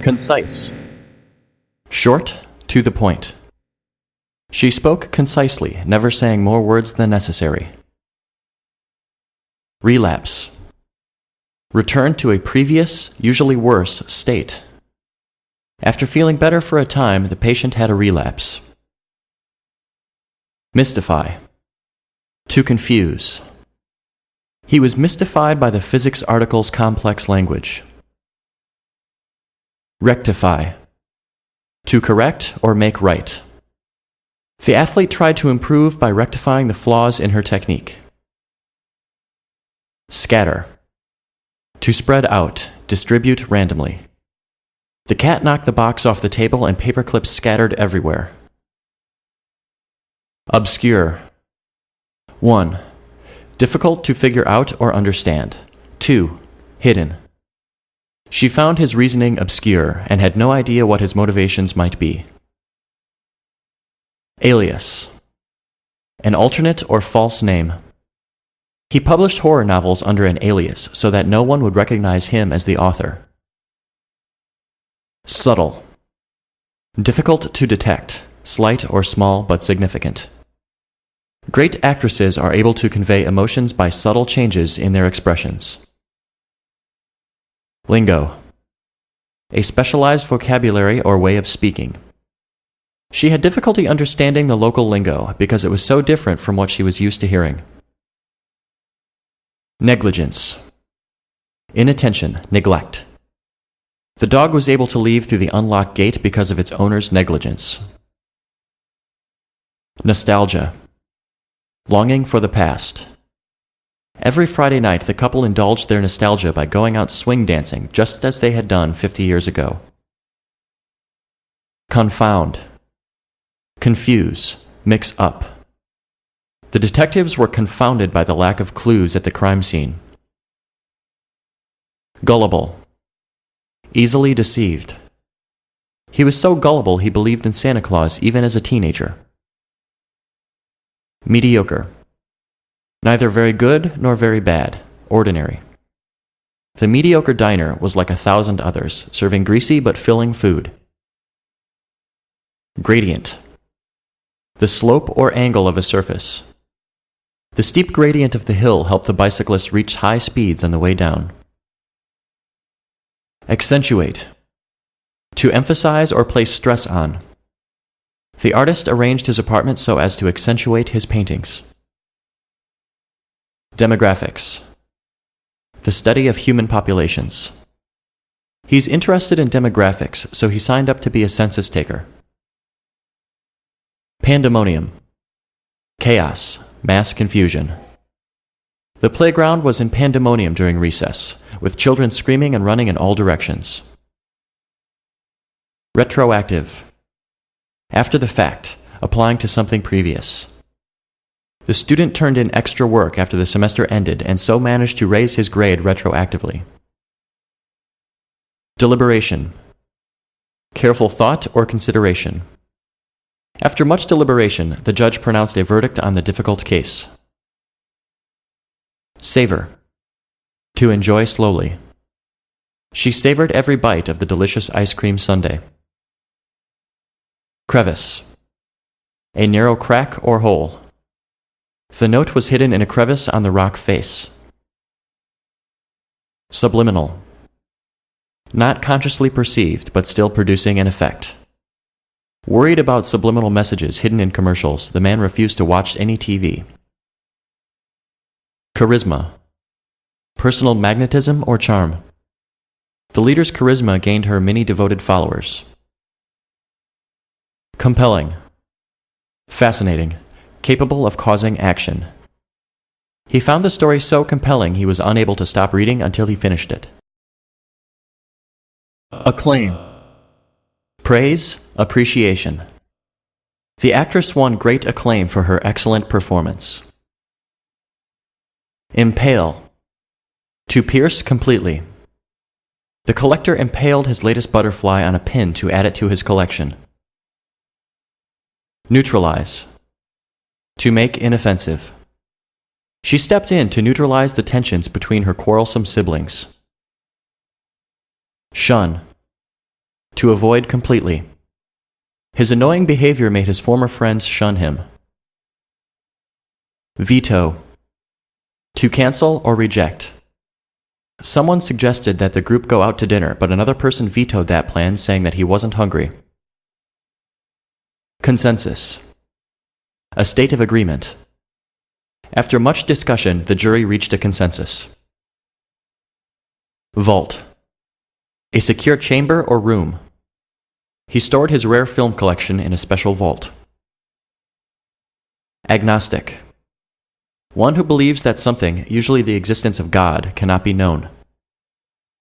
Concise. Short, to the point. She spoke concisely, never saying more words than necessary. Relapse. Return to a previous, usually worse, state. After feeling better for a time, the patient had a relapse. Mystify. To confuse. He was mystified by the physics article's complex language. Rectify. To correct or make right. The athlete tried to improve by rectifying the flaws in her technique. Scatter. To spread out, distribute randomly. The cat knocked the box off the table and paper clips scattered everywhere. Obscure. 1. Difficult to figure out or understand. 2. Hidden. She found his reasoning obscure and had no idea what his motivations might be. Alias. An alternate or false name. He published horror novels under an alias so that no one would recognize him as the author. Subtle. Difficult to detect, slight or small but significant. Great actresses are able to convey emotions by subtle changes in their expressions. Lingo. A specialized vocabulary or way of speaking. She had difficulty understanding the local lingo because it was so different from what she was used to hearing. Negligence. Inattention, neglect. The dog was able to leave through the unlocked gate because of its owner's negligence. Nostalgia. Longing for the past. Every Friday night, the couple indulged their nostalgia by going out swing dancing, just as they had done 50 years ago. Confound. Confuse, mix up. The detectives were confounded by the lack of clues at the crime scene. Gullible. Easily deceived. He was so gullible he believed in Santa Claus even as a teenager. Mediocre. Neither very good nor very bad, ordinary. The mediocre diner was like 1,000 others, serving greasy but filling food. Gradient. The slope or angle of a surface. The steep gradient of the hill helped the bicyclist reach high speeds on the way down. Accentuate. To emphasize or place stress on. The artist arranged his apartment so as to accentuate his paintings. Demographics. The study of human populations. He's interested in demographics, so he signed up to be a census taker. Pandemonium. Chaos, mass confusion. The playground was in pandemonium during recess, with children screaming and running in all directions. Retroactive. After the fact, applying to something previous. The student turned in extra work after the semester ended and so managed to raise his grade retroactively. Deliberation. Careful thought or consideration. After much deliberation, the judge pronounced a verdict on the difficult case. Savor. To enjoy slowly. She savored every bite of the delicious ice cream sundae. Crevice. A narrow crack or hole. The note was hidden in a crevice on the rock face. Subliminal. Not consciously perceived, but still producing an effect. Worried about subliminal messages hidden in commercials, the man refused to watch any TV. Charisma. Personal magnetism or charm. The leader's charisma gained her many devoted followers. Compelling. Fascinating. Capable of causing action. He found the story so compelling he was unable to stop reading until he finished it. Acclaim. Praise, appreciation. The actress won great acclaim for her excellent performance. Impale. To pierce completely. The collector impaled his latest butterfly on a pin to add it to his collection. Neutralize. To make inoffensive. She stepped in to neutralize the tensions between her quarrelsome siblings. Shun. To avoid completely. His annoying behavior made his former friends shun him. Veto. To cancel or reject. Someone suggested that the group go out to dinner, but another person vetoed that plan, saying that he wasn't hungry. Consensus. A state of agreement. After much discussion, the jury reached a consensus. Vault. A secure chamber or room. He stored his rare film collection in a special vault. Agnostic. One who believes that something, usually the existence of God, cannot be known.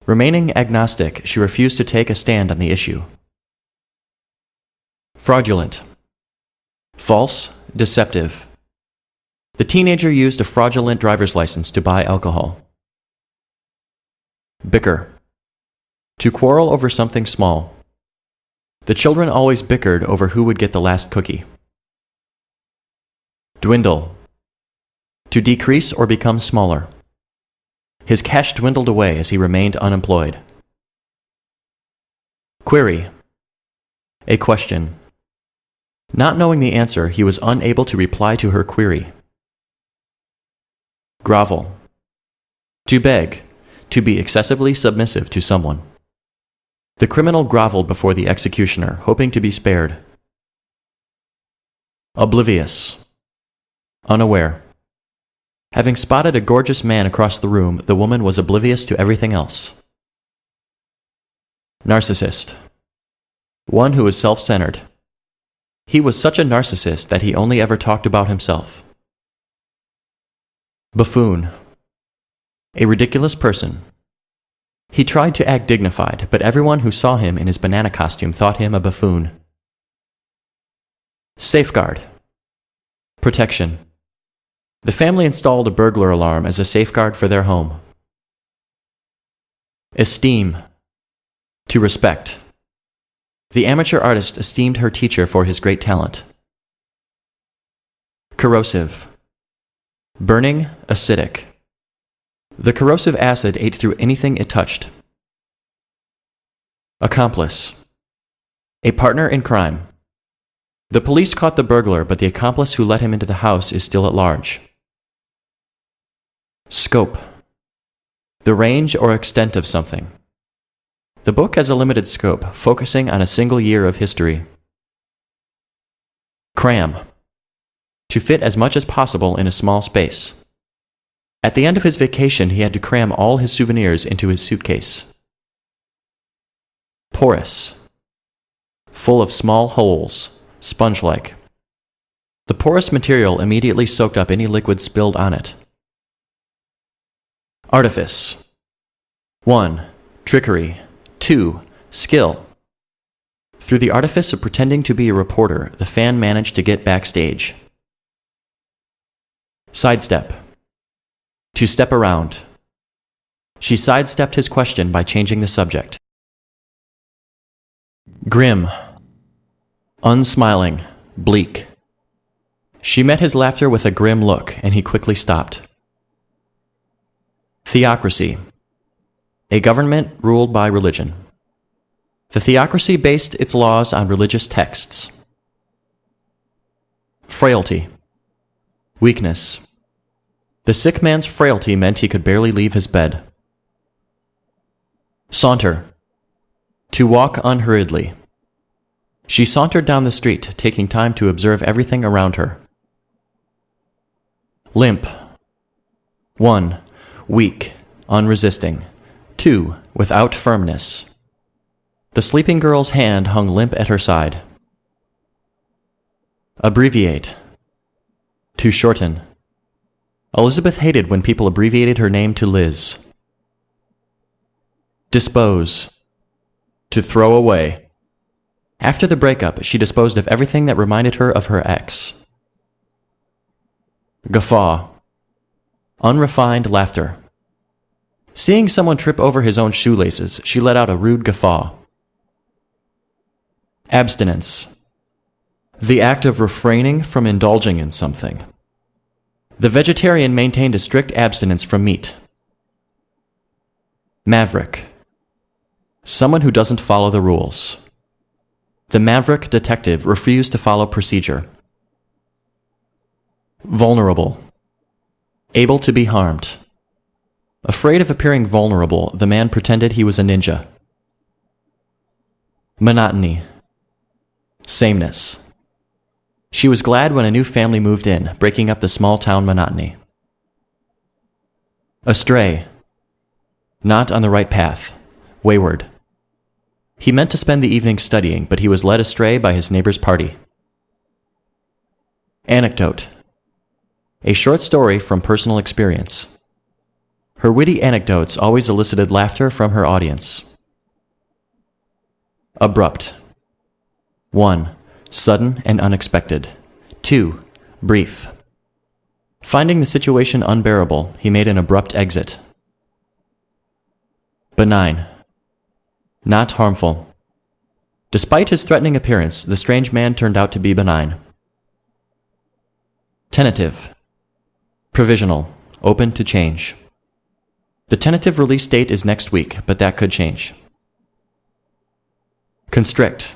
Remaining agnostic, she refused to take a stand on the issue. Fraudulent. False, deceptive. The teenager used a fraudulent driver's license to buy alcohol. Bicker. To quarrel over something small. The children always bickered over who would get the last cookie. Dwindle. To decrease or become smaller. His cash dwindled away as he remained unemployed. Query. A question. Not knowing the answer, he was unable to reply to her query. Grovel. To beg. To be excessively submissive to someone. The criminal groveled before the executioner, hoping to be spared. Oblivious. Unaware. Having spotted a gorgeous man across the room, the woman was oblivious to everything else. Narcissist. One who is self-centered. He was such a narcissist that he only ever talked about himself. Buffoon. A ridiculous person. He tried to act dignified, but everyone who saw him in his banana costume thought him a buffoon. Safeguard. Protection. The family installed a burglar alarm as a safeguard for their home. Esteem. To respect. The amateur artist esteemed her teacher for his great talent. Corrosive. Burning, acidic. The corrosive acid ate through anything it touched. Accomplice. A partner in crime. The police caught the burglar, but the accomplice who let him into the house is still at large. Scope. The range or extent of something. The book has a limited scope, focusing on a single year of history. Cram. To fit as much as possible in a small space. At the end of his vacation, he had to cram all his souvenirs into his suitcase. Porous. Full of small holes, sponge-like. The porous material immediately soaked up any liquid spilled on it. Artifice. 1. Trickery. 2. Skill. Through the artifice of pretending to be a reporter, the fan managed to get backstage. Sidestep. To step around. She sidestepped his question by changing the subject. Grim. Unsmiling. Bleak. She met his laughter with a grim look, and he quickly stopped. Theocracy. A government ruled by religion. The theocracy based its laws on religious texts. Frailty. Weakness. The sick man's frailty meant he could barely leave his bed. Saunter. To walk unhurriedly. She sauntered down the street, taking time to observe everything around her. Limp. 1. Weak, unresisting. 2. Without firmness. The sleeping girl's hand hung limp at her side. Abbreviate. To shorten. Elizabeth hated when people abbreviated her name to Liz. Dispose. To throw away. After the breakup, she disposed of everything that reminded her of her ex. Guffaw. Unrefined laughter. Seeing someone trip over his own shoelaces, she let out a rude guffaw. Abstinence. The act of refraining from indulging in something. The vegetarian maintained a strict abstinence from meat. Maverick. Someone who doesn't follow the rules. The maverick detective refused to follow procedure. Vulnerable. Able to be harmed. Afraid of appearing vulnerable, the man pretended he was a ninja. Monotony. Sameness. She was glad when a new family moved in, breaking up the small-town monotony. Astray. Not on the right path. Wayward. He meant to spend the evening studying, but he was led astray by his neighbor's party. Anecdote. A short story from personal experience. Her witty anecdotes always elicited laughter from her audience. Abrupt. 1. Sudden and unexpected. 2. Brief. Finding the situation unbearable, he made an abrupt exit. Benign. Not harmful. Despite his threatening appearance, the strange man turned out to be benign. Tentative. Provisional. Open to change. The tentative release date is next week, but that could change. Constrict.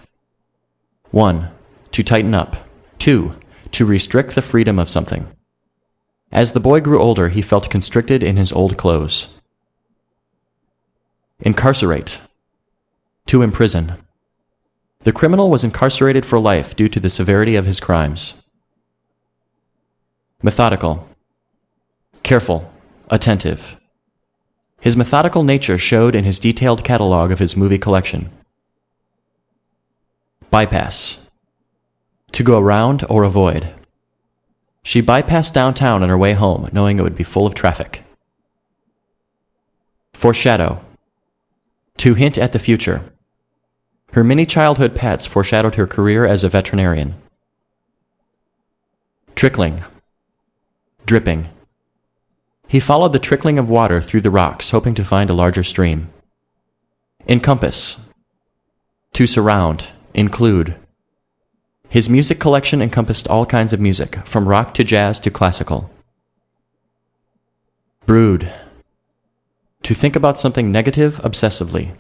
1. To tighten up. 2. To restrict the freedom of something. As the boy grew older, he felt constricted in his old clothes. Incarcerate. To imprison. The criminal was incarcerated for life due to the severity of his crimes. Methodical. Careful. Attentive. His methodical nature showed in his detailed catalog of his movie collection. Bypass. To go around or avoid. She bypassed downtown on her way home, knowing it would be full of traffic. Foreshadow. To hint at the future. Her many childhood pets foreshadowed her career as a veterinarian. Trickling. Dripping. He followed the trickling of water through the rocks, hoping to find a larger stream. Encompass. To surround, include. His music collection encompassed all kinds of music, from rock to jazz to classical. Brood. To think about something negative obsessively.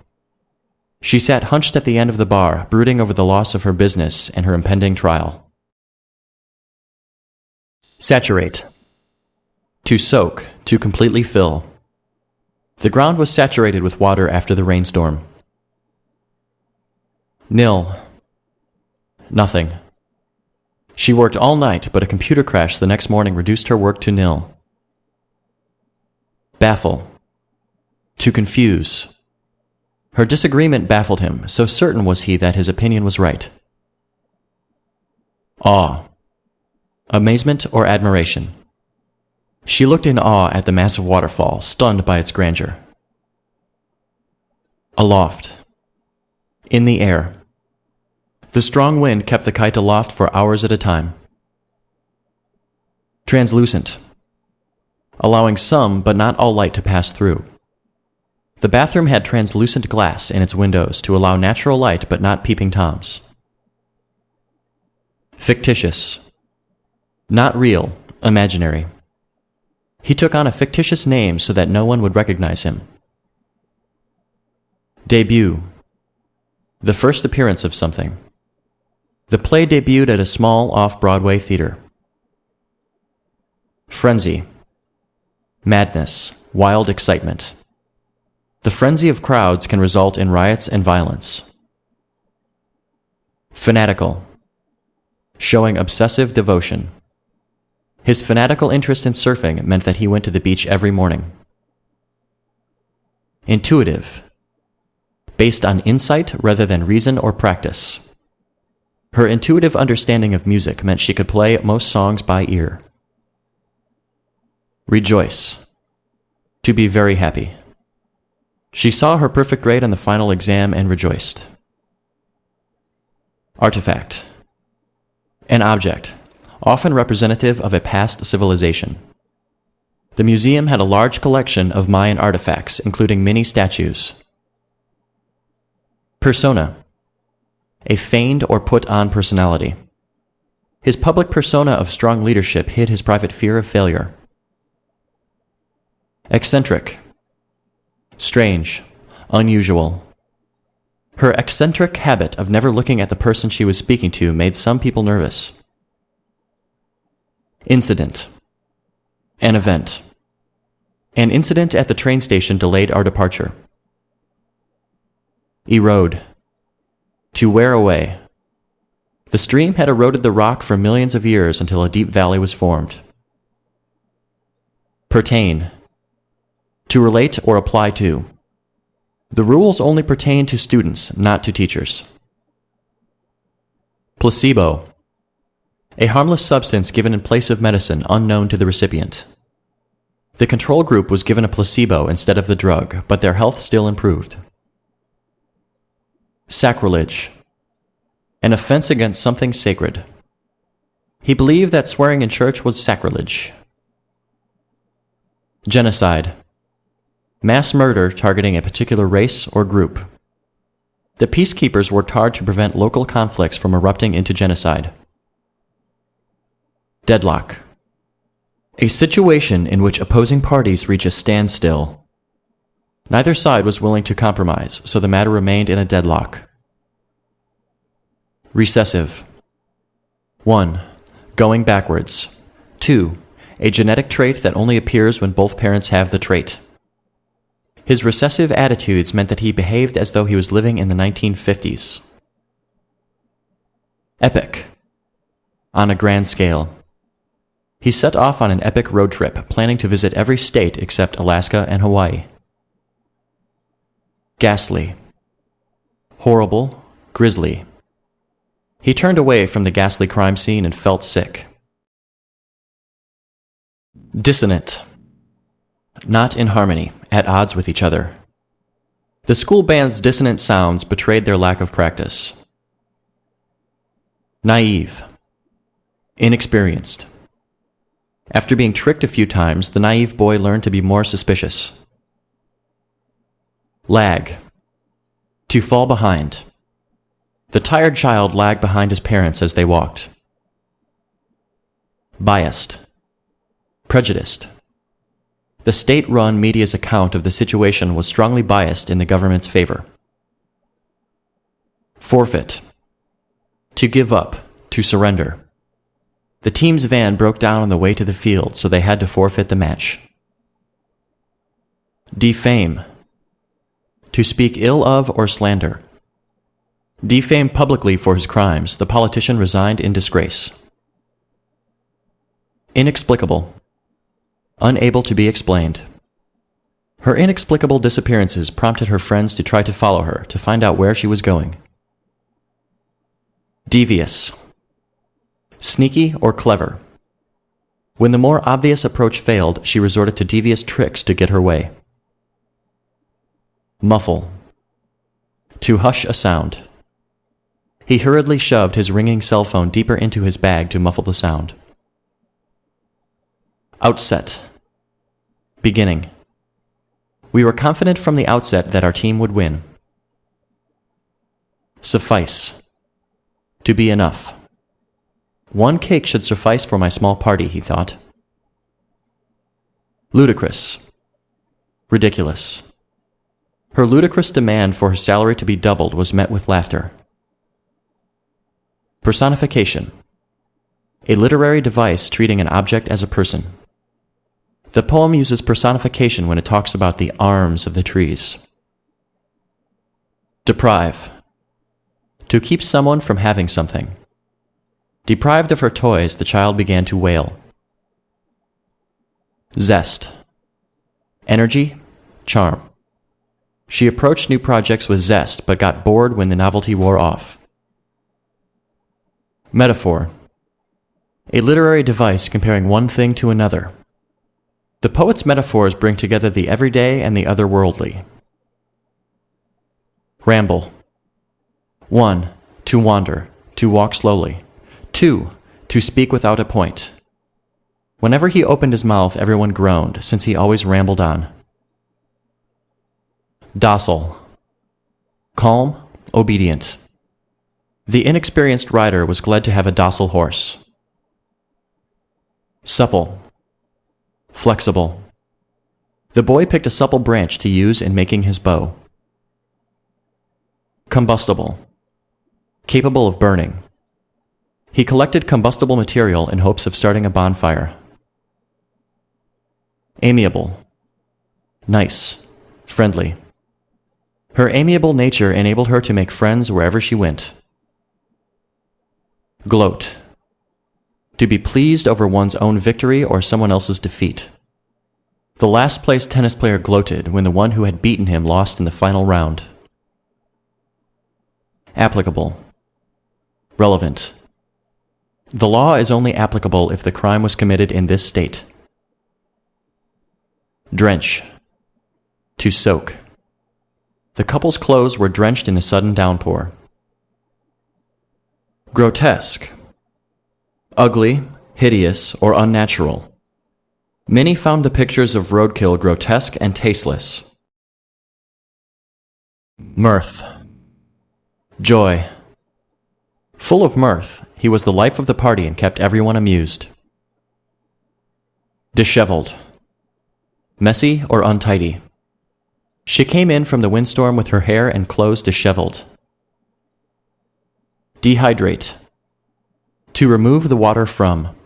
She sat hunched at the end of the bar, brooding over the loss of her business and her impending trial. Saturate. To soak, to completely fill. The ground was saturated with water after the rainstorm. Nil. Nothing. She worked all night, but a computer crash the next morning reduced her work to nil. Baffle. To confuse. Her disagreement baffled him, so certain was he that his opinion was right. Awe. Amazement or admiration. She looked in awe at the massive waterfall, stunned by its grandeur. Aloft. In the air. The strong wind kept the kite aloft for hours at a time. Translucent. Allowing some, but not all light to pass through. The bathroom had translucent glass in its windows to allow natural light but not peeping toms. Fictitious. Not real, imaginary. He took on a fictitious name so that no one would recognize him. Debut. The first appearance of something. The play debuted at a small off-Broadway theater. Frenzy. Madness, wild excitement. The frenzy of crowds can result in riots and violence. Fanatical. Showing obsessive devotion. His fanatical interest in surfing meant that he went to the beach every morning. Intuitive. Based on insight rather than reason or practice. Her intuitive understanding of music meant she could play most songs by ear. Rejoice. To be very happy. She saw her perfect grade on the final exam and rejoiced. Artifact. An object, often representative of a past civilization. The museum had a large collection of Mayan artifacts, including many statues. Persona. A feigned or put-on personality. His public persona of strong leadership hid his private fear of failure. Eccentric. Strange, unusual. Her eccentric habit of never looking at the person she was speaking to made some people nervous. Incident. An event. An incident at the train station delayed our departure. Erode. To wear away. The stream had eroded the rock for millions of years until a deep valley was formed. Pertain. To relate or apply to. The rules only pertain to students, not to teachers. Placebo. A harmless substance given in place of medicine unknown to the recipient. The control group was given a placebo instead of the drug, but their health still improved. Sacrilege. An offense against something sacred. He believed that swearing in church was sacrilege. Genocide. Mass murder targeting a particular race or group. The peacekeepers worked hard to prevent local conflicts from erupting into genocide. Deadlock. A situation in which opposing parties reach a standstill. Neither side was willing to compromise, so the matter remained in a deadlock. Recessive. 1. Going backwards. 2. A genetic trait that only appears when both parents have the trait. His recessive attitudes meant that he behaved as though he was living in the 1950s. Epic. On a grand scale. He set off on an epic road trip, planning to visit every state except Alaska and Hawaii. Ghastly. Horrible, grisly. He turned away from the ghastly crime scene and felt sick. Dissonant. Not in harmony, at odds with each other. The school band's dissonant sounds betrayed their lack of practice. Naive. Inexperienced. After being tricked a few times, the naive boy learned to be more suspicious. Lag. To fall behind. The tired child lagged behind his parents as they walked. Biased. Prejudiced. The state-run media's account of the situation was strongly biased in the government's favor. Forfeit. To give up, to surrender. The team's van broke down on the way to the field, so they had to forfeit the match. Defame. To speak ill of or slander. Defamed publicly for his crimes, the politician resigned in disgrace. Inexplicable. Unable to be explained. Her inexplicable disappearances prompted her friends to try to follow her to find out where she was going. Devious. Sneaky or clever. When the more obvious approach failed, she resorted to devious tricks to get her way. Muffle. To hush a sound. He hurriedly shoved his ringing cell phone deeper into his bag to muffle the sound. Outset. Beginning. We were confident from the outset that our team would win. Suffice. To be enough. One cake should suffice for my small party, he thought. Ludicrous. Ridiculous. Her ludicrous demand for her salary to be doubled was met with laughter. Personification. A literary device treating an object as a person. The poem uses personification when it talks about the arms of the trees. Deprive. To keep someone from having something. Deprived of her toys, the child began to wail. Zest. Energy, charm. She approached new projects with zest, but got bored when the novelty wore off. Metaphor. A literary device comparing one thing to another. The poet's metaphors bring together the everyday and the otherworldly. Ramble. 1. To wander, to walk slowly. 2. To speak without a point. Whenever he opened his mouth, everyone groaned, since he always rambled on. Docile. Calm, obedient. The inexperienced rider was glad to have a docile horse. Supple. Flexible. The boy picked a supple branch to use in making his bow. Combustible. Capable of burning. He collected combustible material in hopes of starting a bonfire. Amiable. Nice. Friendly. Her amiable nature enabled her to make friends wherever she went. Gloat. To be pleased over one's own victory or someone else's defeat. The last place tennis player gloated when the one who had beaten him lost in the final round. Applicable. Relevant. The law is only applicable if the crime was committed in this state. Drench. To soak. The couple's clothes were drenched in a sudden downpour. Grotesque. Ugly, hideous, or unnatural. Many found the pictures of roadkill grotesque and tasteless. Mirth. Joy. Full of mirth, he was the life of the party and kept everyone amused. Disheveled. Messy or untidy. She came in from the windstorm with her hair and clothes disheveled. Dehydrate. To remove the water from.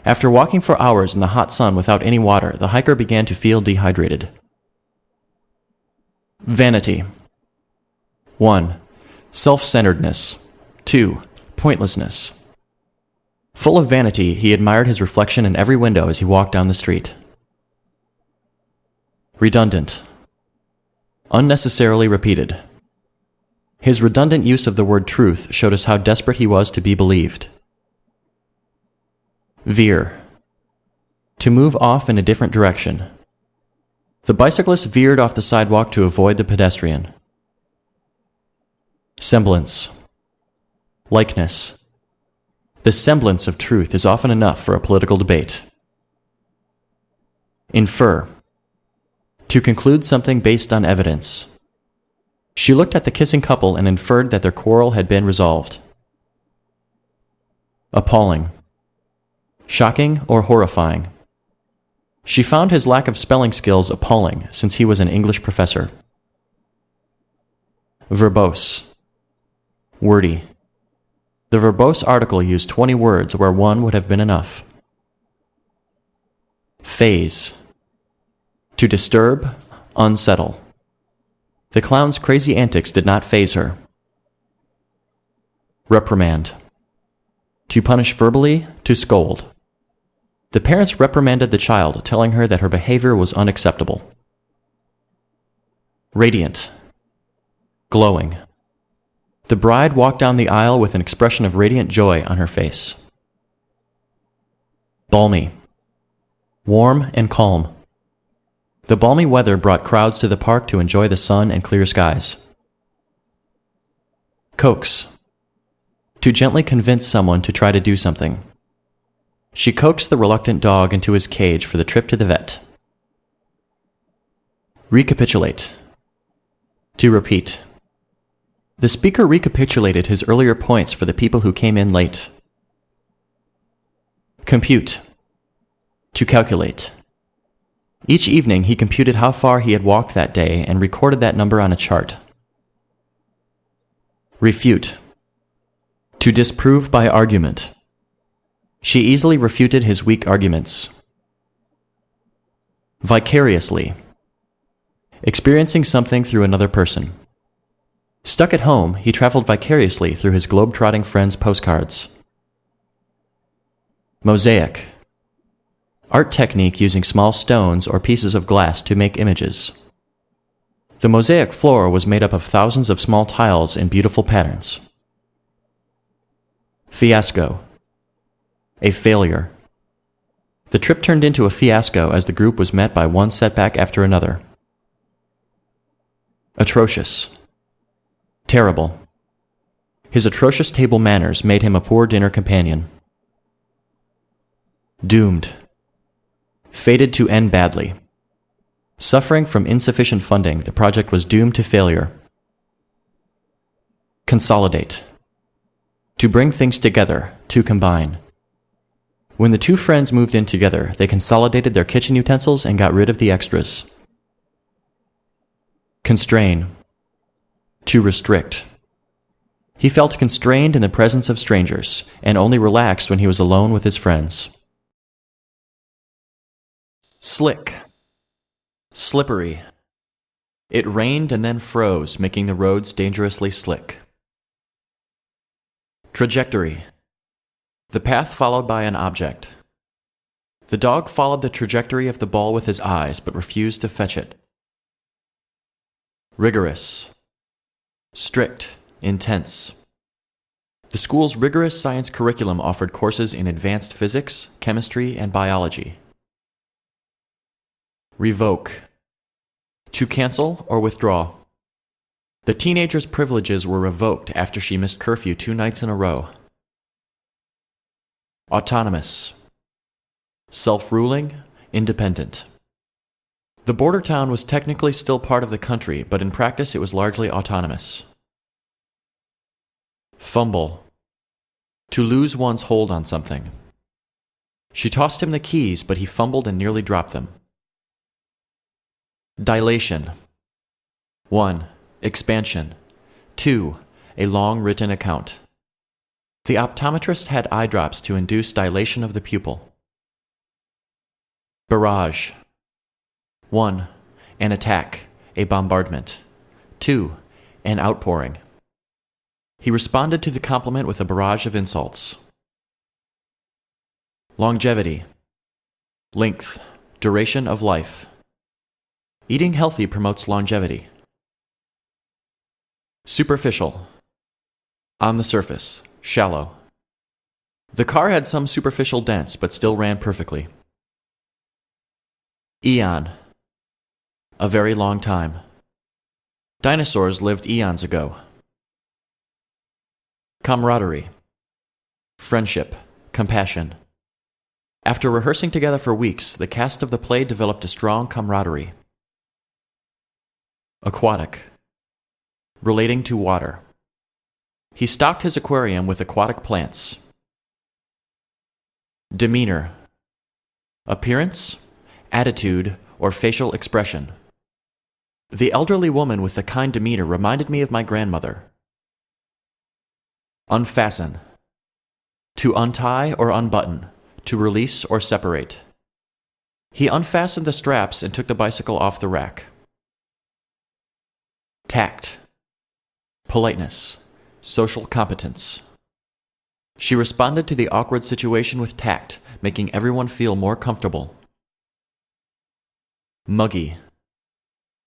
After walking for hours in the hot sun without any water, the hiker began to feel dehydrated. Vanity. 1. Self-centeredness. 2. Pointlessness. Full of vanity, he admired his reflection in every window as he walked down the street. Redundant. Unnecessarily repeated. His redundant use of the word truth showed us how desperate he was to be believed. Veer. To move off in a different direction. The bicyclist veered off the sidewalk to avoid the pedestrian. Semblance. Likeness. The semblance of truth is often enough for a political debate. Infer. To conclude something based on evidence. She looked at the kissing couple and inferred that their quarrel had been resolved. Appalling. Shocking or horrifying. She found his lack of spelling skills appalling since he was an English professor. Verbose. Wordy. The verbose article used 20 words where one would have been enough. Phase. To disturb, unsettle. The clown's crazy antics did not faze her. Reprimand. To punish verbally, to scold. The parents reprimanded the child, telling her that her behavior was unacceptable. Radiant. Glowing. The bride walked down the aisle with an expression of radiant joy on her face. Balmy. Warm and calm. The balmy weather brought crowds to the park to enjoy the sun and clear skies. Coax. To gently convince someone to try to do something. She coaxed the reluctant dog into his cage for the trip to the vet. Recapitulate. To repeat. The speaker recapitulated his earlier points for the people who came in late. Compute. To calculate. Each evening he computed how far he had walked that day and recorded that number on a chart. Refute. To disprove by argument. She easily refuted his weak arguments. Vicariously. Experiencing something through another person. Stuck at home, he traveled vicariously through his globe-trotting friends' postcards. Mosaic. Art technique using small stones or pieces of glass to make images. The mosaic floor was made up of thousands of small tiles in beautiful patterns. Fiasco. A failure. The trip turned into a fiasco as the group was met by one setback after another. Atrocious. Terrible. His atrocious table manners made him a poor dinner companion. Doomed. Fated to end badly. Suffering from insufficient funding, the project was doomed to failure. Consolidate. To bring things together, to combine. When the two friends moved in together, they consolidated their kitchen utensils and got rid of the extras. Constrain. To restrict. He felt constrained in the presence of strangers and only relaxed when he was alone with his friends. Slick. Slippery. It rained and then froze, making the roads dangerously slick. Trajectory. The path followed by an object. The dog followed the trajectory of the ball with his eyes, but refused to fetch it. Rigorous. Strict, intense. The school's rigorous science curriculum offered courses in advanced physics, chemistry, and biology. Revoke. To cancel or withdraw. The teenager's privileges were revoked after she missed curfew 2 nights in a row. Autonomous. Self-ruling, independent. The border town was technically still part of the country, but in practice it was largely autonomous. Fumble. To lose one's hold on something. She tossed him the keys, but he fumbled and nearly dropped them. Dilation. 1. Expansion. 2. A long written account. The optometrist had eye drops to induce dilation of the pupil. Barrage. 1. An attack, a bombardment. 2. An outpouring. He responded to the compliment with a barrage of insults. Longevity. Length, duration of life. Eating healthy promotes longevity. Superficial. On the surface, shallow. The car had some superficial dents, but still ran perfectly. Eon. A very long time. Dinosaurs lived eons ago. Camaraderie. Friendship, compassion. After rehearsing together for weeks, the cast of the play developed a strong camaraderie. Aquatic. Relating to water. He stocked his aquarium with aquatic plants. Demeanor. Appearance, attitude, or facial expression. The elderly woman with the kind demeanor reminded me of my grandmother. Unfasten. To untie or unbutton, to release or separate. He unfastened the straps and took the bicycle off the rack. Tact. Politeness, social competence. She responded to the awkward situation with tact, making everyone feel more comfortable. Muggy.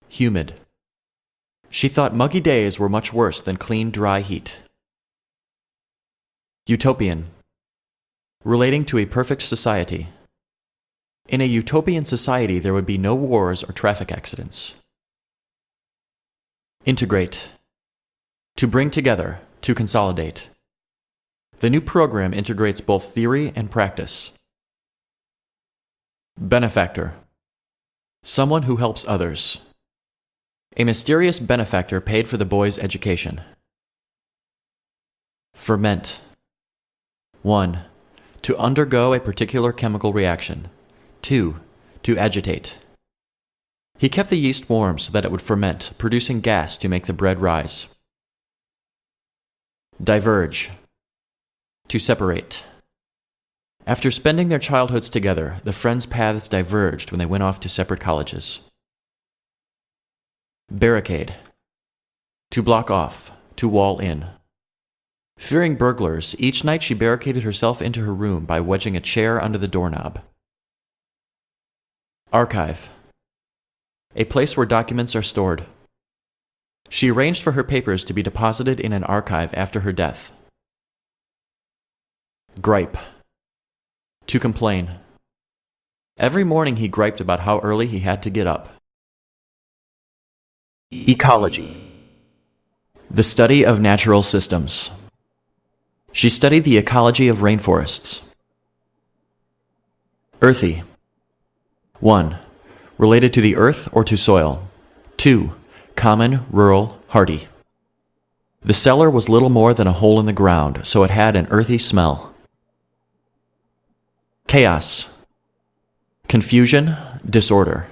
Humid. She thought muggy days were much worse than clean, dry heat. Utopian. Relating to a perfect society. In a utopian society, there would be no wars or traffic accidents. Integrate. To bring together, to consolidate. The new program integrates both theory and practice. Benefactor. Someone who helps others. A mysterious benefactor paid for the boy's education. Ferment. 1. To undergo a particular chemical reaction. 2. To agitate. He kept the yeast warm so that it would ferment, producing gas to make the bread rise. Diverge. To separate. After spending their childhoods together, the friends' paths diverged when they went off to separate colleges. Barricade. To block off, to wall in. Fearing burglars, each night she barricaded herself into her room by wedging a chair under the doorknob. Archive. A place where documents are stored. She arranged for her papers to be deposited in an archive after her death. Gripe. To complain. Every morning he griped about how early he had to get up. Ecology. The study of natural systems. She studied the ecology of rainforests. Earthy. 1. Related to the earth or to soil. 2. Common, rural, hardy. The cellar was little more than a hole in the ground, so it had an earthy smell. Chaos. Confusion, disorder.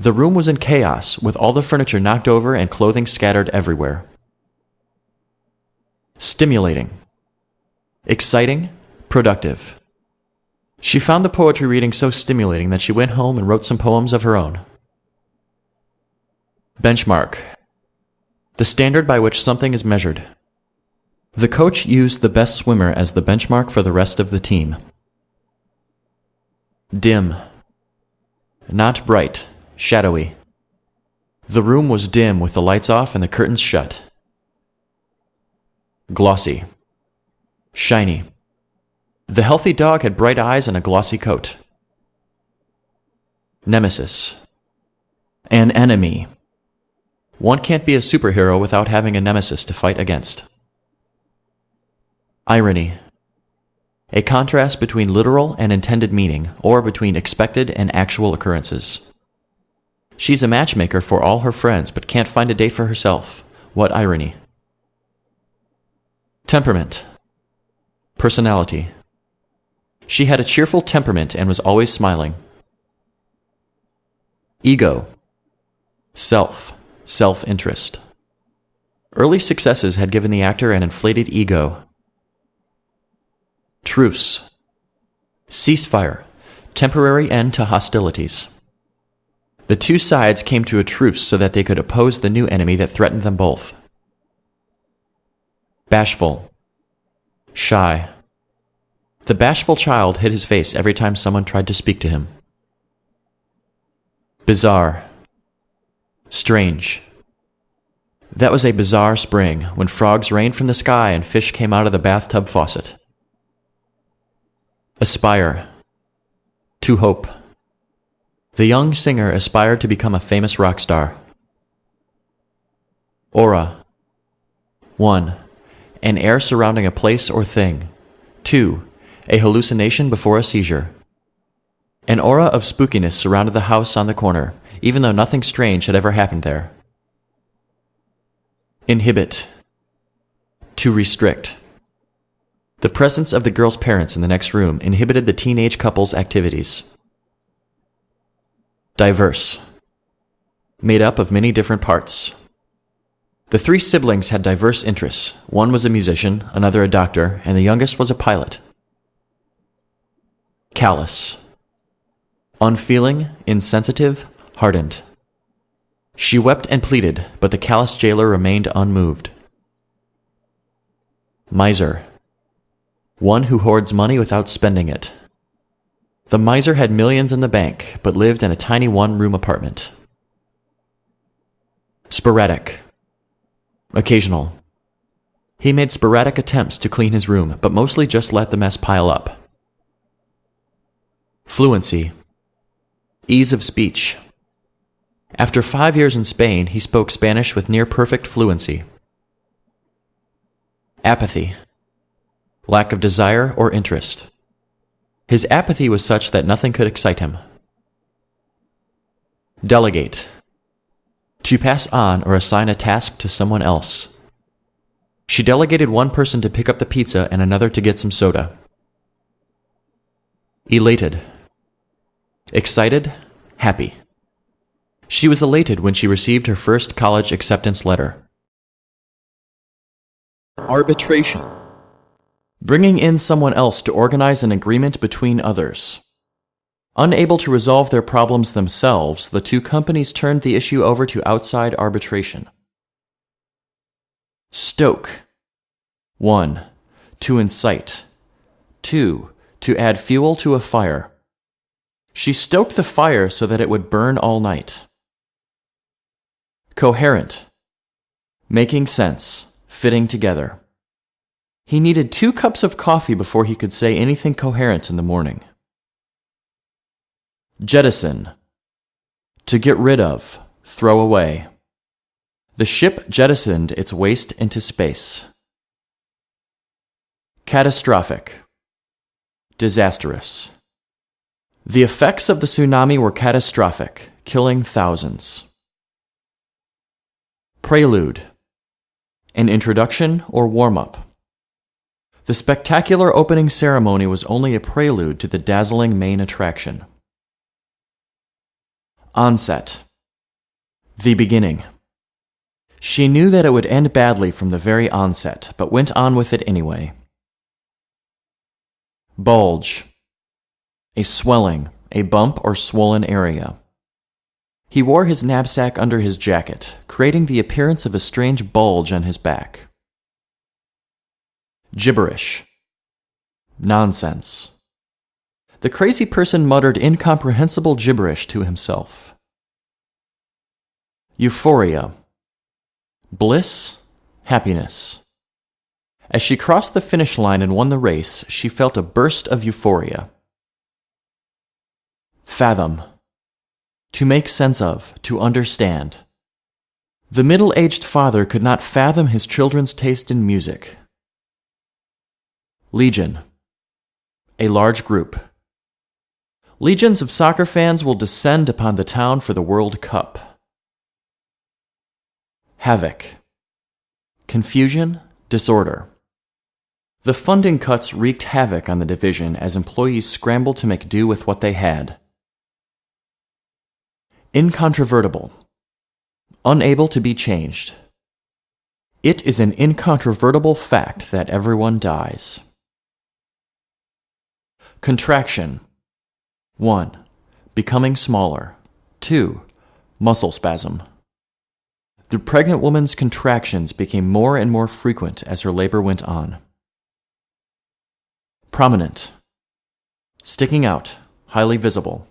The room was in chaos, with all the furniture knocked over and clothing scattered everywhere. Stimulating. Exciting. Productive. She found the poetry reading so stimulating that she went home and wrote some poems of her own. Benchmark. The standard by which something is measured. The coach used the best swimmer as the benchmark for the rest of the team. Dim. Not bright, shadowy. The room was dim with the lights off and the curtains shut. Glossy. Shiny. The healthy dog had bright eyes and a glossy coat. Nemesis. An enemy. One can't be a superhero without having a nemesis to fight against. Irony. A contrast between literal and intended meaning, or between expected and actual occurrences. She's a matchmaker for all her friends, but can't find a date for herself. What irony. Temperament. Personality. She had a cheerful temperament and was always smiling. Ego. Self. Self-interest. Early successes had given the actor an inflated ego. Truce. Ceasefire. Temporary end to hostilities. The two sides came to a truce so that they could oppose the new enemy that threatened them both. Bashful. Shy. The bashful child hid his face every time someone tried to speak to him. Bizarre. Strange. That was a bizarre spring when frogs rained from the sky and fish came out of the bathtub faucet. Aspire. To hope. The young singer aspired to become a famous rock star. Aura. 1. An air surrounding a place or thing. 2. A hallucination before a seizure. An aura of spookiness surrounded the house on the corner, even though nothing strange had ever happened there. Inhibit. To restrict. The presence of the girl's parents in the next room inhibited the teenage couple's activities. Diverse. Made up of many different parts. The three siblings had diverse interests. One was a musician, another a doctor, and the youngest was a pilot. Callous. Unfeeling, insensitive, hardened. She wept and pleaded, but the callous jailer remained unmoved. Miser. One who hoards money without spending it. The miser had millions in the bank, but lived in a tiny one-room apartment. Sporadic. Occasional. He made sporadic attempts to clean his room, but mostly just let the mess pile up. Fluency. Ease of speech. After 5 years in Spain, he spoke Spanish with near-perfect fluency. Apathy. Lack of desire or interest. His apathy was such that nothing could excite him. Delegate. To pass on or assign a task to someone else. She delegated one person to pick up the pizza and another to get some soda. Elated. Excited, happy. She was elated when she received her first college acceptance letter. Arbitration. Bringing in someone else to organize an agreement between others. Unable to resolve their problems themselves, the two companies turned the issue over to outside arbitration. Stoke. 1. To incite. 2. To add fuel to a fire. She stoked the fire so that it would burn all night. Coherent. Making sense, fitting together. He needed 2 cups of coffee before he could say anything coherent in the morning. Jettison. To get rid of, throw away. The ship jettisoned its waste into space. Catastrophic. Disastrous. The effects of the tsunami were catastrophic, killing thousands. Prelude. An introduction or warm-up. The spectacular opening ceremony was only a prelude to the dazzling main attraction. Onset. The beginning. She knew that it would end badly from the very onset, but went on with it anyway. Bulge. A swelling, a bump or swollen area. He wore his knapsack under his jacket, creating the appearance of a strange bulge on his back. Gibberish. Nonsense. The crazy person muttered incomprehensible gibberish to himself. Euphoria. Bliss, happiness. As she crossed the finish line and won the race, she felt a burst of euphoria. Fathom. To make sense of, to understand. The middle-aged father could not fathom his children's taste in music. Legion. A large group. Legions of soccer fans will descend upon the town for the World Cup. Havoc. Confusion, disorder. The funding cuts wreaked havoc on the division as employees scrambled to make do with what they had. Incontrovertible. Unable to be changed. It is an incontrovertible fact that everyone dies. Contraction. 1. Becoming smaller. 2. Muscle spasm. The pregnant woman's contractions became more and more frequent as her labor went on. Prominent. Sticking out, highly visible.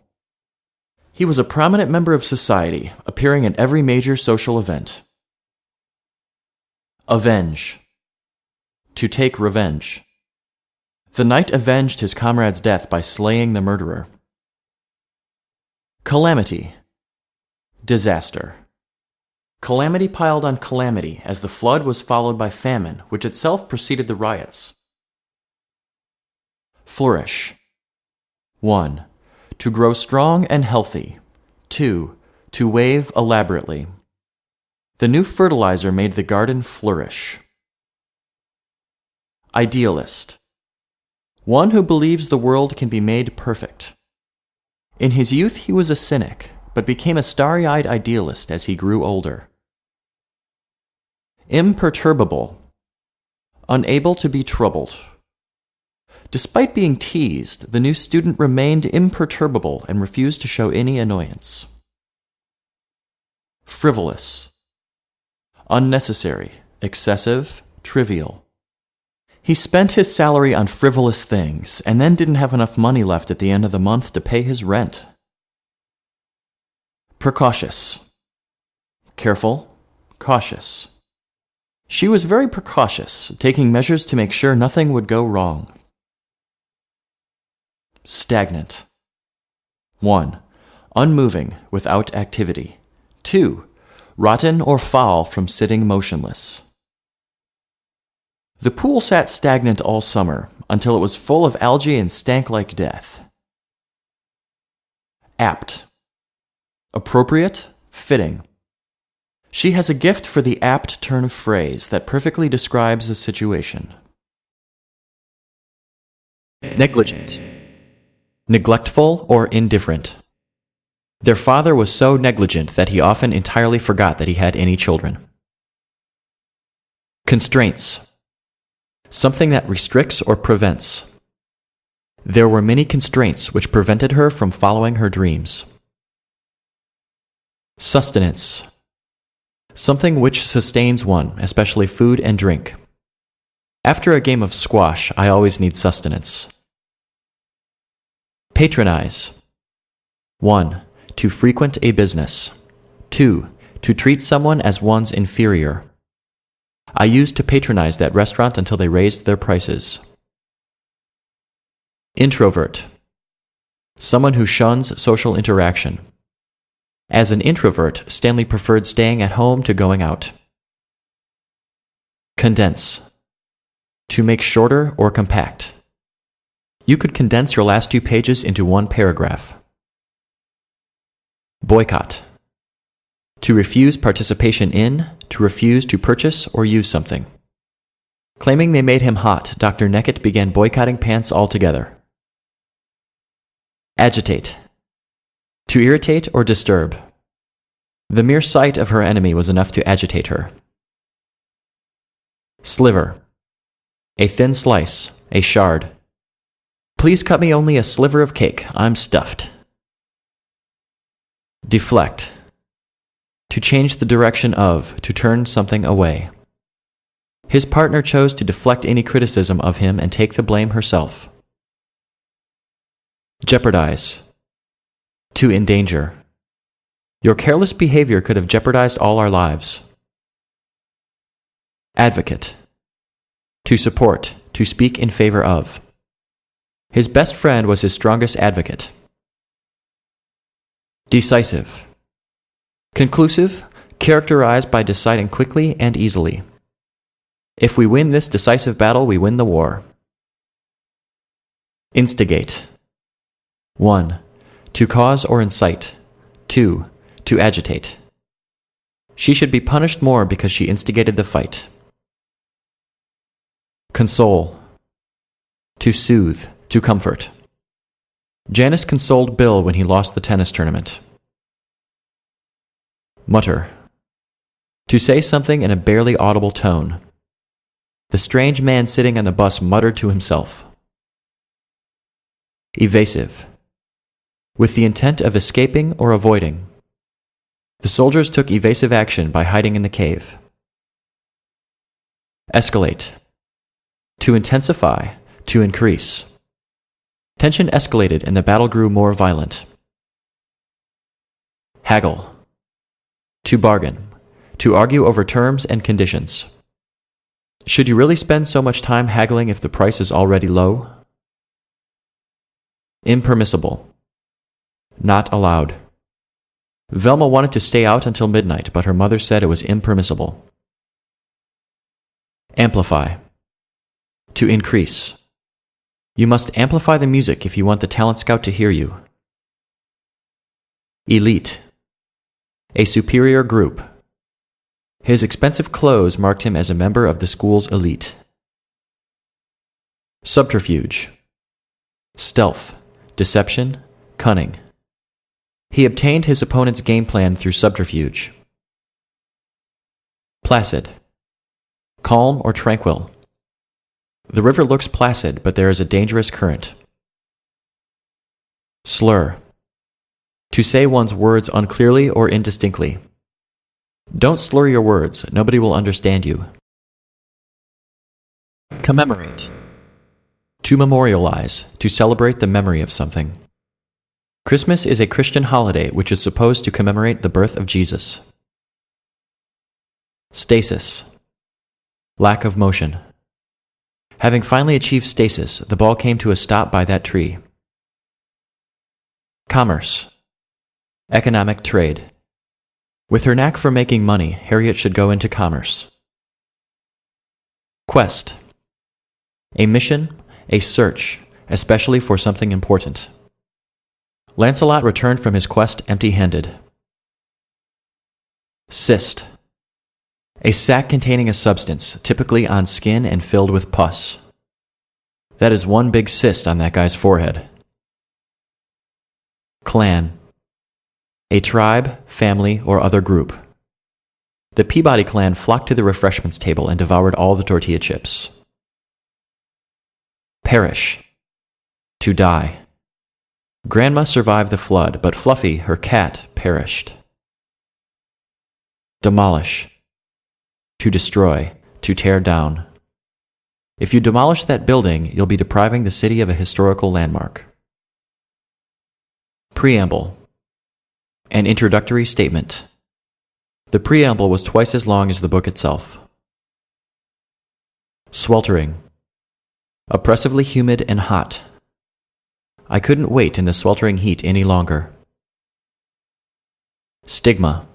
He was a prominent member of society, appearing at every major social event. Avenge. To take revenge. The knight avenged his comrade's death by slaying the murderer. Calamity. Disaster. Calamity piled on calamity as the flood was followed by famine, which itself preceded the riots. Flourish. 1. To grow strong and healthy. 2. To wave elaborately. The new fertilizer made the garden flourish. Idealist. One who believes the world can be made perfect. In his youth he was a cynic, but became a starry-eyed idealist as he grew older. Imperturbable. Unable to be troubled. Despite being teased, the new student remained imperturbable and refused to show any annoyance. Frivolous. Unnecessary, excessive, trivial. He spent his salary on frivolous things and then didn't have enough money left at the end of the month to pay his rent. Precautious. Careful, cautious. She was very precautious, taking measures to make sure nothing would go wrong. Stagnant. 1. Unmoving, without activity. 2. Rotten or foul from sitting motionless. The pool sat stagnant all summer, until it was full of algae and stank like death. Apt. Appropriate, fitting. She has a gift for the apt turn of phrase that perfectly describes a situation. Negligent. Neglectful or indifferent. Their father was so negligent that he often entirely forgot that he had any children. Constraints. Something that restricts or prevents. There were many constraints which prevented her from following her dreams. Sustenance. Something which sustains one, especially food and drink. After a game of squash, I always need sustenance. Patronize. 1. To frequent a business. 2. To treat someone as one's inferior. I used to patronize that restaurant until they raised their prices. Introvert. Someone who shuns social interaction. As an introvert, Stanley preferred staying at home to going out. Condense. To make shorter or compact. You could condense your last 2 pages into 1 paragraph. Boycott. To refuse participation in, to refuse to purchase or use something. Claiming they made him hot, Dr. Neckett began boycotting pants altogether. Agitate. To irritate or disturb. The mere sight of her enemy was enough to agitate her. Sliver. A thin slice, a shard. Please cut me only a sliver of cake, I'm stuffed. Deflect. To change the direction of, to turn something away. His partner chose to deflect any criticism of him and take the blame herself. Jeopardize. To endanger. Your careless behavior could have jeopardized all our lives. Advocate. To support, to speak in favor of. His best friend was his strongest advocate. Decisive. Conclusive, characterized by deciding quickly and easily. If we win this decisive battle, we win the war. Instigate. 1. To cause or incite. 2. To agitate. She should be punished more because she instigated the fight. Console. To soothe, to comfort. Janice consoled Bill when he lost the tennis tournament. Mutter. To say something in a barely audible tone. The strange man sitting on the bus muttered to himself. Evasive. With the intent of escaping or avoiding. The soldiers took evasive action by hiding in the cave. Escalate. To intensify, to increase. Tension escalated and the battle grew more violent. Haggle. To bargain, to argue over terms and conditions. Should you really spend so much time haggling if the price is already low? Impermissible. Not allowed. Velma wanted to stay out until midnight, but her mother said it was impermissible. Amplify. To increase. You must amplify the music if you want the talent scout to hear you. Elite. A superior group. His expensive clothes marked him as a member of the school's elite. Subterfuge. Stealth, deception, cunning. He obtained his opponent's game plan through subterfuge. Placid. Calm or tranquil. The river looks placid, but there is a dangerous current. Slur. To say one's words unclearly or indistinctly. Don't slur your words, nobody will understand you. Commemorate. To memorialize, to celebrate the memory of something. Christmas is a Christian holiday which is supposed to commemorate the birth of Jesus. Stasis. Lack of motion. Having finally achieved stasis, the ball came to a stop by that tree. Commerce. Economic trade. With her knack for making money, Harriet should go into commerce. Quest. A mission, a search, especially for something important. Lancelot returned from his quest empty-handed. Cyst. A sac containing a substance, typically on skin and filled with pus. That is one big cyst on that guy's forehead. Clan. A tribe, family, or other group. The Peabody clan flocked to the refreshments table and devoured all the tortilla chips. Perish. To die. Grandma survived the flood, but Fluffy, her cat, perished. Demolish. To destroy, to tear down. If you demolish that building, you'll be depriving the city of a historical landmark. Preamble. An introductory statement. The preamble was twice as long as the book itself. Sweltering. Oppressively humid and hot. I couldn't wait in the sweltering heat any longer. Stigma.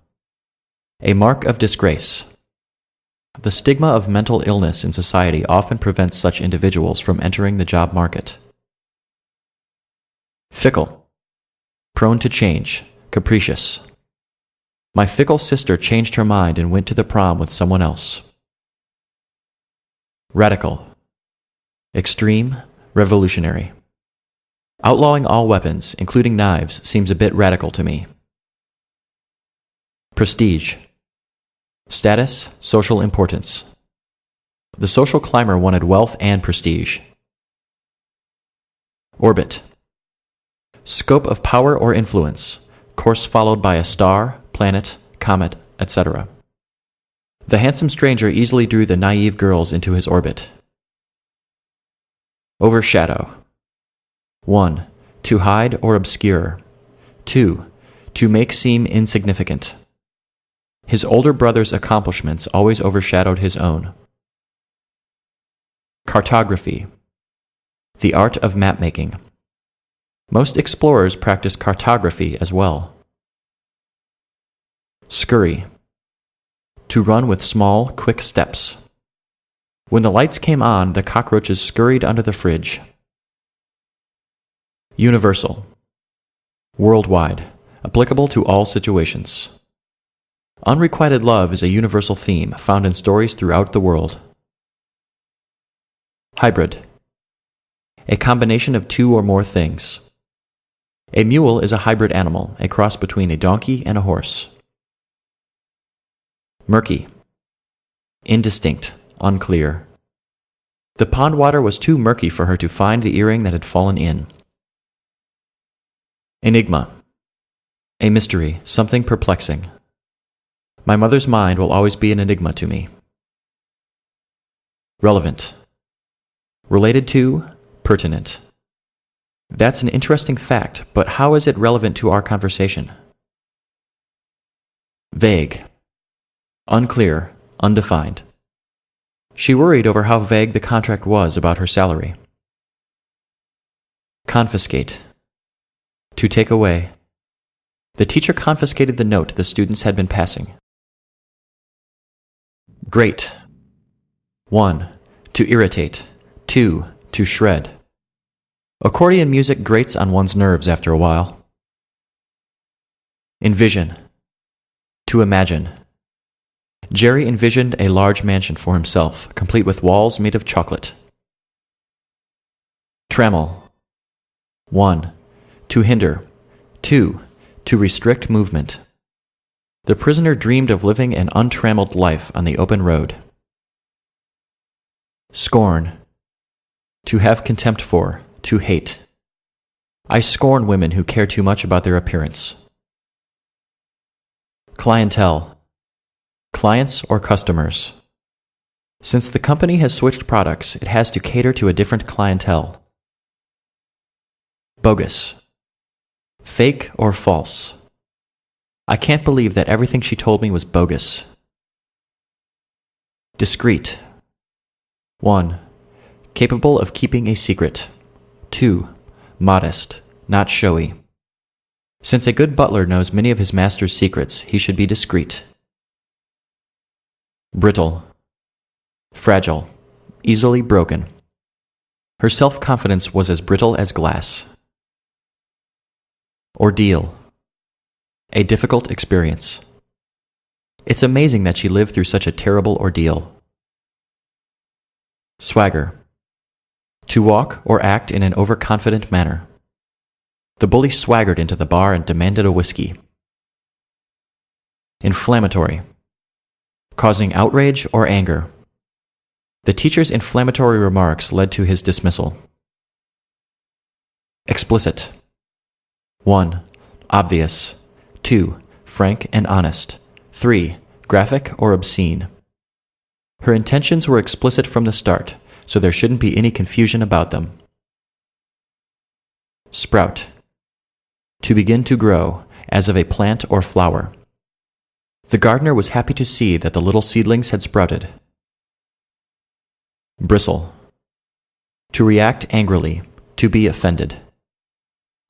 A mark of disgrace. The stigma of mental illness in society often prevents such individuals from entering the job market. Fickle. Prone to change, capricious. My fickle sister changed her mind and went to the prom with someone else. Radical. Extreme, revolutionary. Outlawing all weapons, including knives, seems a bit radical to me. Prestige. Status, social importance. The social climber wanted wealth and prestige. Orbit. Scope of power or influence, course followed by a star, planet, comet, etc. The handsome stranger easily drew the naive girls into his orbit. Overshadow. 1. To hide or obscure. 2. To make seem insignificant. His older brother's accomplishments always overshadowed his own. Cartography. The art of map-making. Most explorers practice cartography as well. Scurry. To run with small, quick steps. When the lights came on, the cockroaches scurried under the fridge. Universal. Worldwide, applicable to all situations. Unrequited love is a universal theme found in stories throughout the world. Hybrid. A combination of two or more things. A mule is a hybrid animal, a cross between a donkey and a horse. Murky. Indistinct, unclear. The pond water was too murky for her to find the earring that had fallen in. Enigma. A mystery, something perplexing. My mother's mind will always be an enigma to me. Relevant. Related to, pertinent. That's an interesting fact, but how is it relevant to our conversation? Vague. Unclear, undefined. She worried over how vague the contract was about her salary. Confiscate. To take away. The teacher confiscated the note the students had been passing. Grate. 1. To irritate. 2. To shred. Accordion music grates on one's nerves after a while. Envision. To imagine. Jerry envisioned a large mansion for himself, complete with walls made of chocolate. Trammel. 1. To hinder. 2. To restrict movement. The prisoner dreamed of living an untrammeled life on the open road. Scorn. To have contempt for, to hate. I scorn women who care too much about their appearance. Clientele. Clients or customers. Since the company has switched products, it has to cater to a different clientele. Bogus. Fake or false. I can't believe that everything she told me was bogus. Discreet. 1. Capable of keeping a secret. 2. Modest, not showy. Since a good butler knows many of his master's secrets, he should be discreet. Brittle. Fragile, easily broken. Her self-confidence was as brittle as glass. Ordeal. A difficult experience. It's amazing that she lived through such a terrible ordeal. Swagger. To walk or act in an overconfident manner. The bully swaggered into the bar and demanded a whiskey. Inflammatory. Causing outrage or anger. The teacher's inflammatory remarks led to his dismissal. Explicit. 1. Obvious. 2. Frank and honest. 3. Graphic or obscene. Her intentions were explicit from the start, so there shouldn't be any confusion about them. Sprout. To begin to grow, as of a plant or flower. The gardener was happy to see that the little seedlings had sprouted. Bristle. To react angrily, to be offended.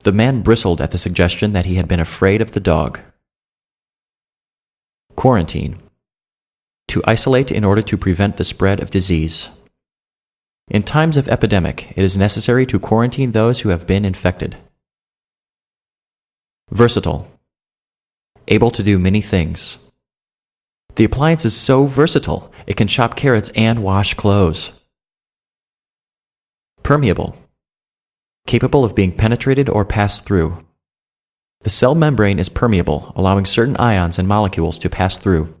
The man bristled at the suggestion that he had been afraid of the dog. Quarantine. To isolate in order to prevent the spread of disease. In times of epidemic, it is necessary to quarantine those who have been infected. Versatile. Able to do many things. The appliance is so versatile, it can chop carrots and wash clothes. Permeable. Capable of being penetrated or passed through. The cell membrane is permeable, allowing certain ions and molecules to pass through.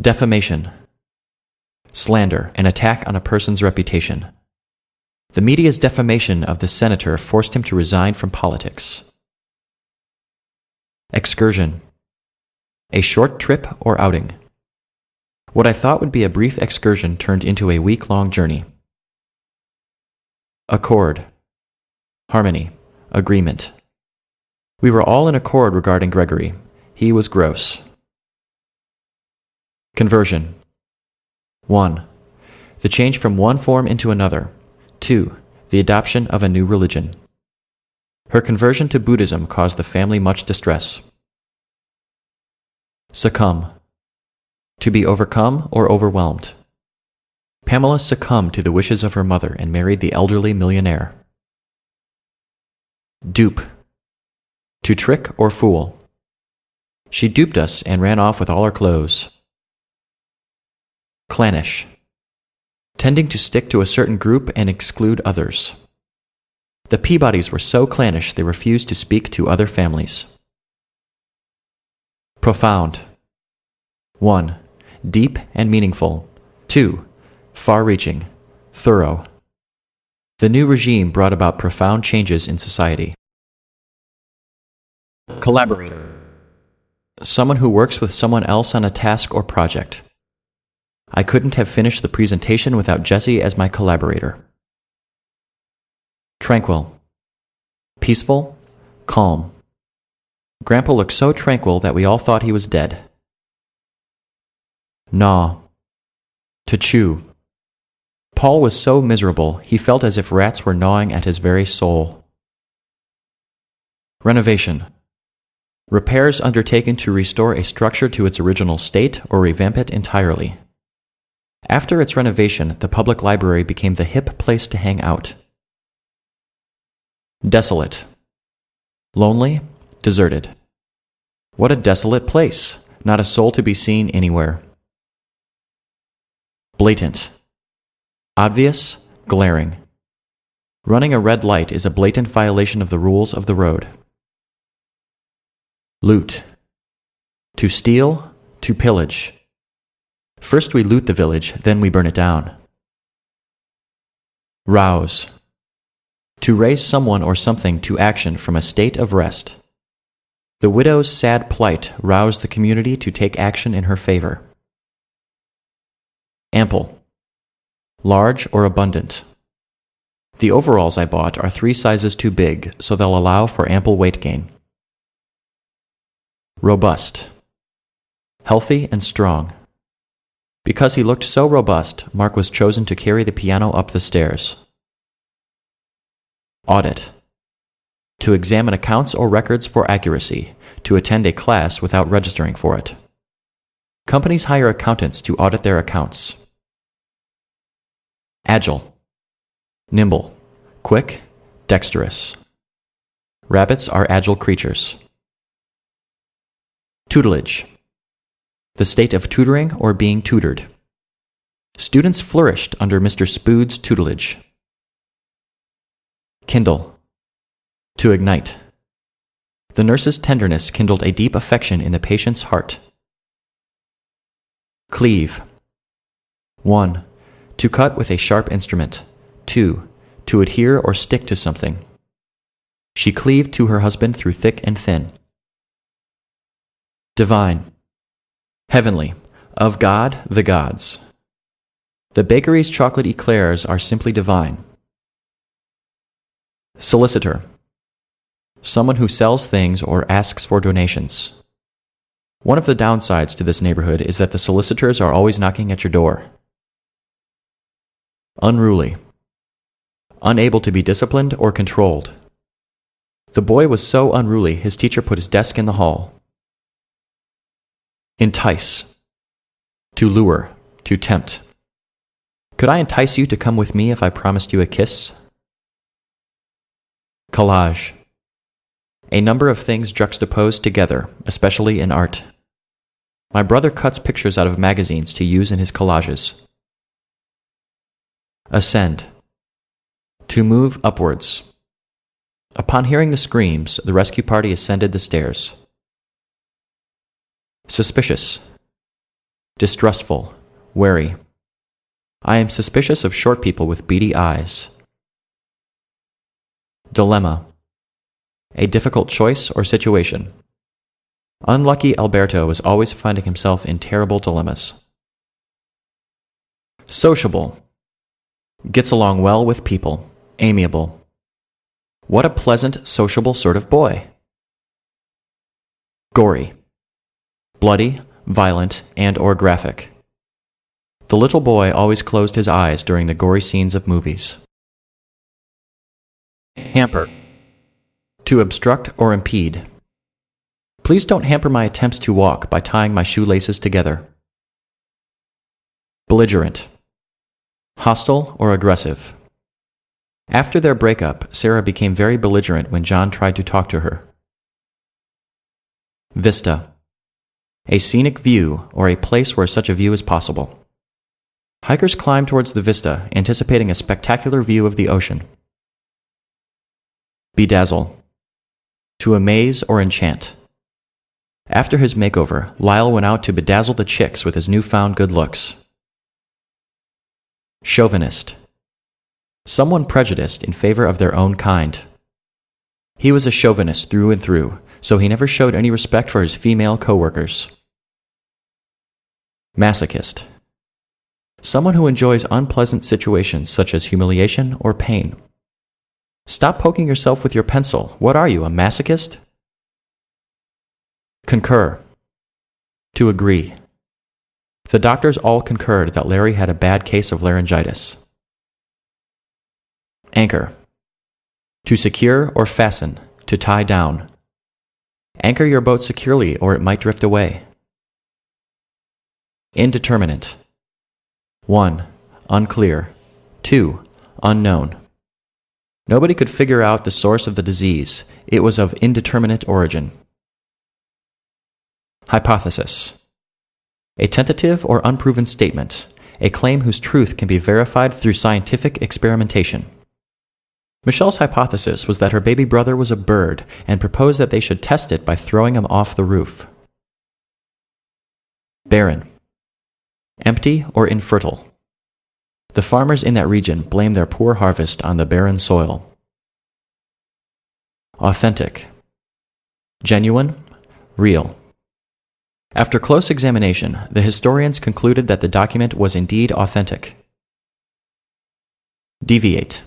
Defamation. Slander, an attack on a person's reputation. The media's defamation of the senator forced him to resign from politics. Excursion. A short trip or outing. What I thought would be a brief excursion turned into a week-long journey. Accord. Harmony. Agreement. We were all in accord regarding Gregory. He was gross. Conversion. 1. The change from one form into another. 2. The adoption of a new religion. Her conversion to Buddhism caused the family much distress. Succumb. To be overcome or overwhelmed. Pamela succumbed to the wishes of her mother and married the elderly millionaire. Dupe. To trick or fool. She duped us and ran off with all our clothes. Clannish. Tending to stick to a certain group and exclude others. The Peabodys were so clannish they refused to speak to other families. Profound. 1. Deep and meaningful. 2. Far-reaching. Thorough. The new regime brought about profound changes in society. Collaborator. Someone who works with someone else on a task or project. I couldn't have finished the presentation without Jesse as my collaborator. Tranquil. Peaceful. Calm. Grandpa looked so tranquil that we all thought he was dead. Gnaw. To chew. Paul was so miserable, he felt as if rats were gnawing at his very soul. Renovation. Repairs undertaken to restore a structure to its original state or revamp it entirely. After its renovation, the public library became the hip place to hang out. Desolate. Lonely, deserted. What a desolate place, not a soul to be seen anywhere. Blatant. Obvious, glaring. Running a red light is a blatant violation of the rules of the road. Loot. To steal, to pillage. First we loot the village, then we burn it down. Rouse. To raise someone or something to action from a state of rest. The widow's sad plight roused the community to take action in her favor. Ample. Large or abundant. The overalls I bought are 3 sizes too big, so they'll allow for ample weight gain. Robust. Healthy and strong. Because he looked so robust, Mark was chosen to carry the piano up the stairs. Audit. To examine accounts or records for accuracy, to attend a class without registering for it. Companies hire accountants to audit their accounts. Agile. Nimble. Quick. Dexterous. Rabbits are agile creatures. Tutelage. The state of tutoring or being tutored. Students flourished under Mr. Spood's tutelage. Kindle. To ignite. The nurse's tenderness kindled a deep affection in the patient's heart. Cleave. 1. To cut with a sharp instrument. 2. To adhere or stick to something. She cleaved to her husband through thick and thin. Divine. Heavenly. Of God, the gods. The bakery's chocolate eclairs are simply divine. Solicitor. Someone who sells things or asks for donations. One of the downsides to this neighborhood is that the solicitors are always knocking at your door. Unruly. Unable to be disciplined or controlled. The boy was so unruly, his teacher put his desk in the hall. Entice. To lure, to tempt. Could I entice you to come with me if I promised you a kiss? Collage. A number of things juxtaposed together, especially in art. My brother cuts pictures out of magazines to use in his collages. Ascend. To move upwards. Upon hearing the screams, the rescue party ascended the stairs. Suspicious. Distrustful. Wary. I am suspicious of short people with beady eyes. Dilemma. A difficult choice or situation. Unlucky Alberto is always finding himself in terrible dilemmas. Sociable. Gets along well with people. Amiable. What a pleasant, sociable sort of boy. Gory. Bloody, violent, and/or graphic. The little boy always closed his eyes during the gory scenes of movies. Hamper. To obstruct or impede. Please don't hamper my attempts to walk by tying my shoelaces together. Belligerent. Hostile or aggressive. After their breakup, Sarah became very belligerent when John tried to talk to her. Vista. A scenic view or a place where such a view is possible. Hikers climb towards the vista, anticipating a spectacular view of the ocean. Bedazzle. To amaze or enchant. After his makeover, Lyle went out to bedazzle the chicks with his newfound good looks. Chauvinist. Someone prejudiced in favor of their own kind. He was a chauvinist through and through, so he never showed any respect for his female co-workers. Masochist. Someone who enjoys unpleasant situations such as humiliation or pain. Stop poking yourself with your pencil. What are you, a masochist? Concur. To agree. The doctors all concurred that Larry had a bad case of laryngitis. Anchor. To secure or fasten, to tie down. Anchor your boat securely or it might drift away. Indeterminate. 1. Unclear. 2. Unknown. Nobody could figure out the source of the disease. It was of indeterminate origin. Hypothesis. A tentative or unproven statement, a claim whose truth can be verified through scientific experimentation. Michelle's hypothesis was that her baby brother was a bird and proposed that they should test it by throwing him off the roof. Barren. Empty or infertile. The farmers in that region blame their poor harvest on the barren soil. Authentic. Genuine. Real. After close examination, the historians concluded that the document was indeed authentic. Deviate.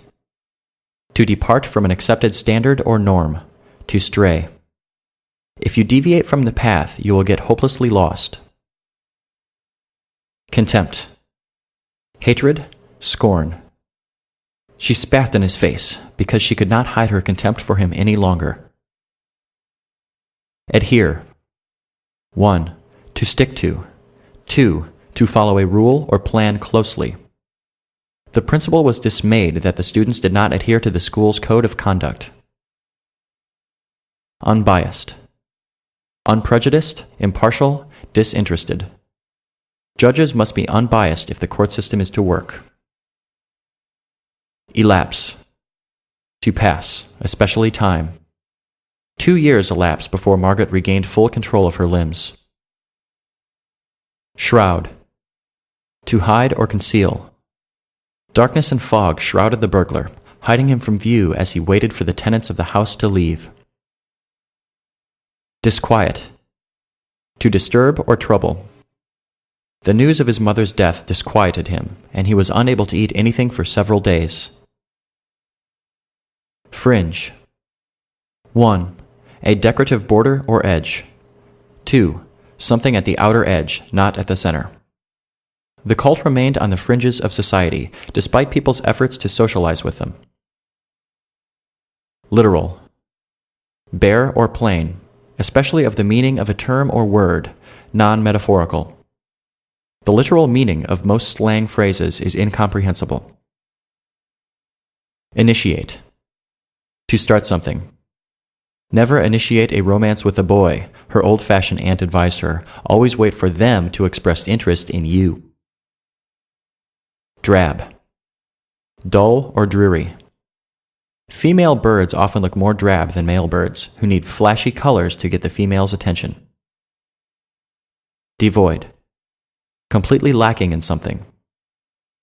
To depart from an accepted standard or norm. To stray. If you deviate from the path, you will get hopelessly lost. Contempt. Hatred, scorn. She spat in his face because she could not hide her contempt for him any longer. Adhere. 1. To stick to. 2. To follow a rule or plan closely. The principal was dismayed that the students did not adhere to the school's code of conduct. Unbiased. Unprejudiced, impartial, disinterested. Judges must be unbiased if the court system is to work. Elapse. To pass, especially time. 2 years elapsed before Margaret regained full control of her limbs. Shroud. To hide or conceal. Darkness and fog shrouded the burglar, hiding him from view as he waited for the tenants of the house to leave. Disquiet. To disturb or trouble. The news of his mother's death disquieted him, and he was unable to eat anything for several days. Fringe. 1. A decorative border or edge. 2. Something at the outer edge, not at the center. The cult remained on the fringes of society, despite people's efforts to socialize with them. Literal. Bare or plain, especially of the meaning of a term or word, non-metaphorical. The literal meaning of most slang phrases is incomprehensible. Initiate. To start something. Never initiate a romance with a boy, her old-fashioned aunt advised her. Always wait for them to express interest in you. Drab. Dull or dreary. Female birds often look more drab than male birds, who need flashy colors to get the female's attention. Devoid. Completely lacking in something.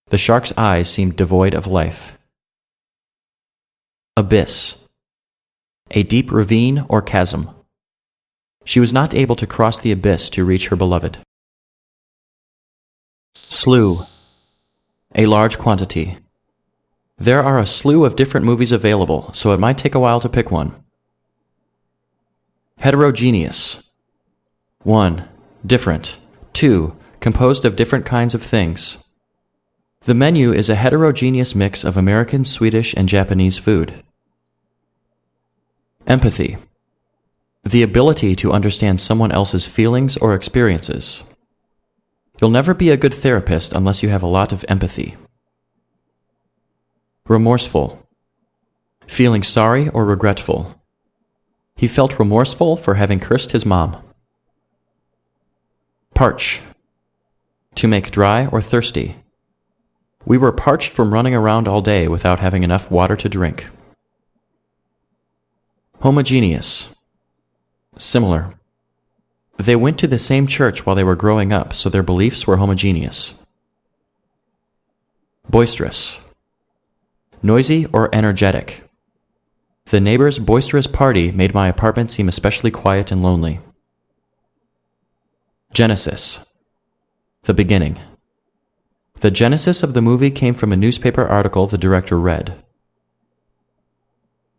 The shark's eyes seemed devoid of life. Abyss. A deep ravine or chasm. She was not able to cross the abyss to reach her beloved. Slew. A large quantity. There are a slew of different movies available, so it might take a while to pick one. Heterogeneous. 1. Different. 2. Composed of different kinds of things. The menu is a heterogeneous mix of American, Swedish, and Japanese food. Empathy. The ability to understand someone else's feelings or experiences. You'll never be a good therapist unless you have a lot of empathy. Remorseful. Feeling sorry or regretful. He felt remorseful for having cursed his mom. Parch. To make dry or thirsty. We were parched from running around all day without having enough water to drink. Homogeneous. Similar. They went to the same church while they were growing up, so their beliefs were homogeneous. Boisterous. Noisy or energetic. The neighbor's boisterous party made my apartment seem especially quiet and lonely. Genesis. The beginning. The genesis of the movie came from a newspaper article the director read.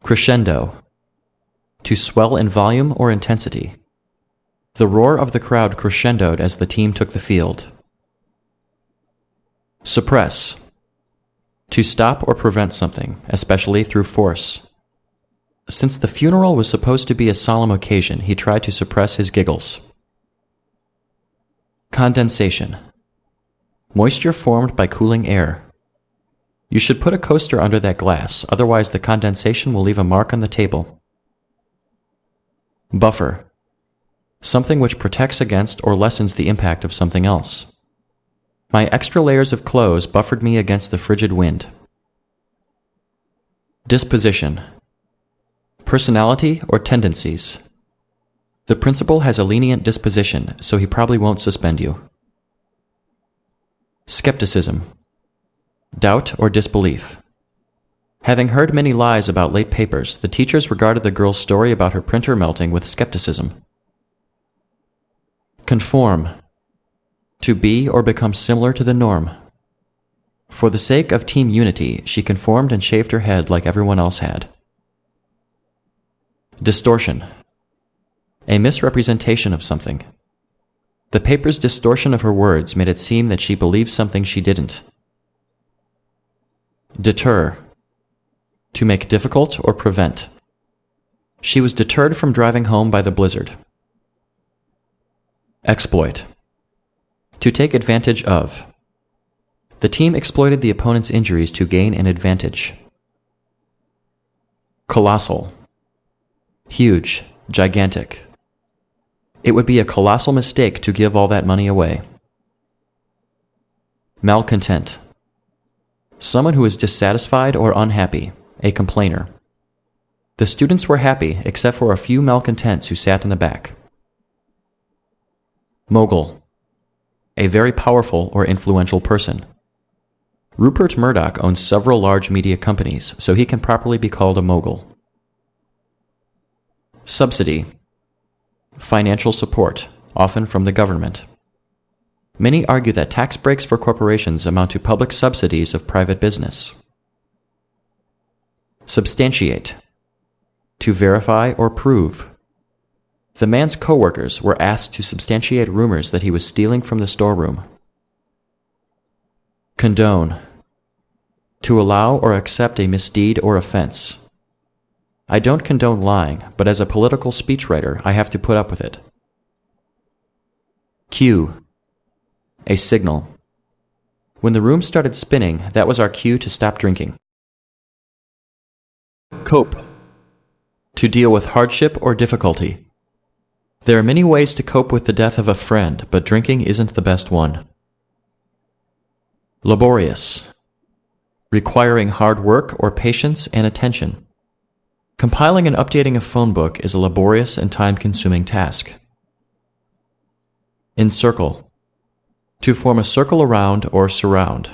Crescendo. To swell in volume or intensity. The roar of the crowd crescendoed as the team took the field. Suppress. To stop or prevent something, especially through force. Since the funeral was supposed to be a solemn occasion, he tried to suppress his giggles. Condensation. Moisture formed by cooling air. You should put a coaster under that glass, otherwise the condensation will leave a mark on the table. Buffer. Something which protects against or lessens the impact of something else. My extra layers of clothes buffered me against the frigid wind. Disposition. Personality or tendencies. The principal has a lenient disposition, so he probably won't suspend you. Skepticism. Doubt or disbelief. Having heard many lies about late papers, the teachers regarded the girl's story about her printer melting with skepticism. Conform. To be or become similar to the norm. For the sake of team unity, she conformed and shaved her head like everyone else had. Distortion. A misrepresentation of something. The paper's distortion of her words made it seem that she believed something she didn't. Deter. To make difficult or prevent. She was deterred from driving home by the blizzard. Exploit. To take advantage of. The team exploited the opponent's injuries to gain an advantage. Colossal. Huge, gigantic. It would be a colossal mistake to give all that money away. Malcontent. Someone who is dissatisfied or unhappy, a complainer. The students were happy except for a few malcontents who sat in the back. Mogul. A very powerful or influential person. Rupert Murdoch owns several large media companies, so he can properly be called a mogul. Subsidy. Financial support, often from the government. Many argue that tax breaks for corporations amount to public subsidies of private business. Substantiate. To verify or prove. The man's co-workers were asked to substantiate rumors that he was stealing from the storeroom. Condone. To allow or accept a misdeed or offense. I don't condone lying, but as a political speechwriter, I have to put up with it. Cue. A signal. When the room started spinning, that was our cue to stop drinking. Cope. To deal with hardship or difficulty. There are many ways to cope with the death of a friend, but drinking isn't the best one. Laborious. Requiring hard work or patience and attention. Compiling and updating a phone book is a laborious and time-consuming task. Encircle. To form a circle around or surround.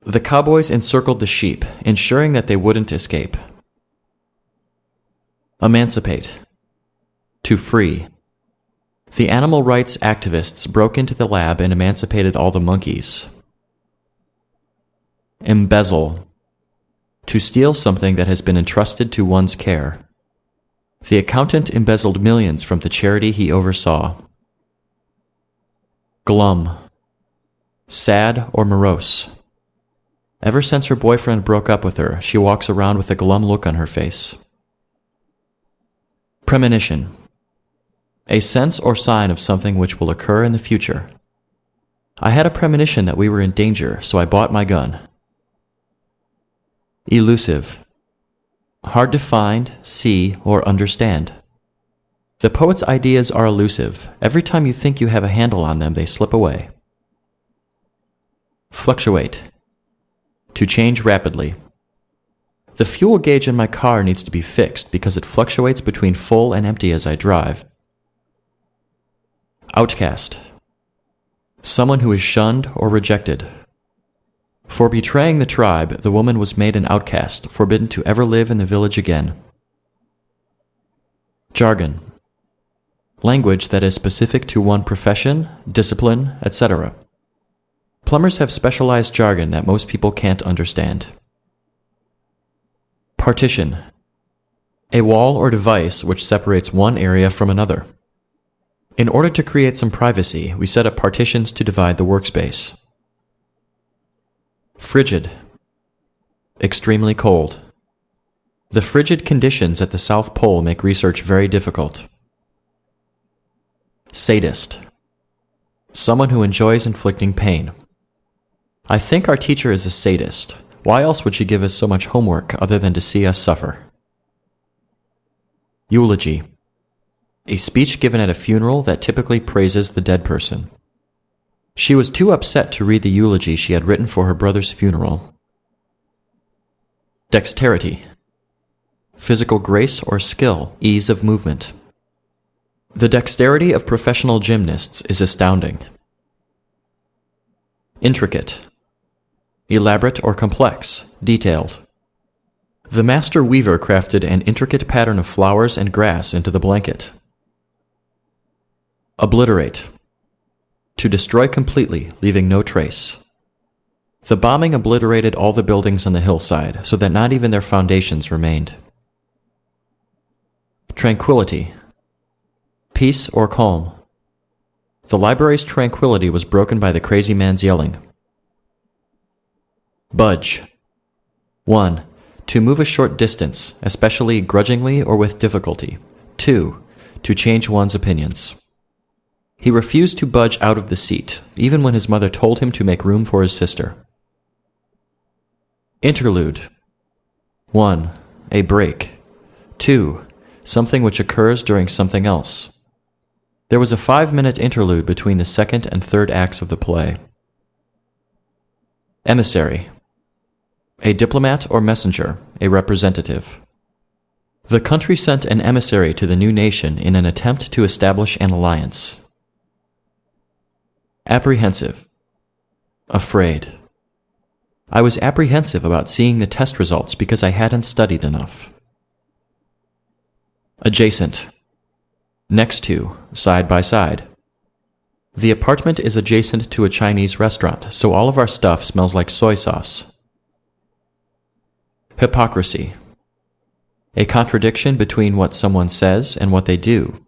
The cowboys encircled the sheep, ensuring that they wouldn't escape. Emancipate. To free. The animal rights activists broke into the lab and emancipated all the monkeys. Embezzle. To steal something that has been entrusted to one's care. The accountant embezzled millions from the charity he oversaw. Glum. Sad or morose. Ever since her boyfriend broke up with her, she walks around with a glum look on her face. Premonition. A sense or sign of something which will occur in the future. I had a premonition that we were in danger, so I bought my gun. Elusive. Hard to find, see, or understand. The poet's ideas are elusive. Every time you think you have a handle on them, they slip away. Fluctuate. To change rapidly. The fuel gauge in my car needs to be fixed because it fluctuates between full and empty as I drive. Outcast. Someone who is shunned or rejected. For betraying the tribe, the woman was made an outcast, forbidden to ever live in the village again. Jargon. Language that is specific to one profession, discipline, etc. Plumbers have specialized jargon that most people can't understand. Partition. A wall or device which separates one area from another. In order to create some privacy, we set up partitions to divide the workspace. Frigid. Extremely cold. The frigid conditions at the South Pole make research very difficult. Sadist. Someone who enjoys inflicting pain. I think our teacher is a sadist. Why else would she give us so much homework other than to see us suffer? Eulogy. A speech given at a funeral that typically praises the dead person. She was too upset to read the eulogy she had written for her brother's funeral. Dexterity. Physical grace or skill, ease of movement. The dexterity of professional gymnasts is astounding. Intricate. Elaborate or complex, detailed. The master weaver crafted an intricate pattern of flowers and grass into the blanket. Obliterate. To destroy completely, leaving no trace. The bombing obliterated all the buildings on the hillside, so that not even their foundations remained. Tranquility. Peace or calm. The library's tranquility was broken by the crazy man's yelling. Budge. 1. To move a short distance, especially grudgingly or with difficulty. 2. To change one's opinions. He refused to budge out of the seat, even when his mother told him to make room for his sister. Interlude. 1. A break. 2. Something which occurs during something else. There was a 5-minute interlude between the second and third acts of the play. Emissary. A diplomat or messenger, a representative. The country sent an emissary to the new nation in an attempt to establish an alliance. Apprehensive. Afraid. I was apprehensive about seeing the test results because I hadn't studied enough. Adjacent. Next to, side by side. The apartment is adjacent to a Chinese restaurant, so all of our stuff smells like soy sauce. Hypocrisy. A contradiction between what someone says and what they do.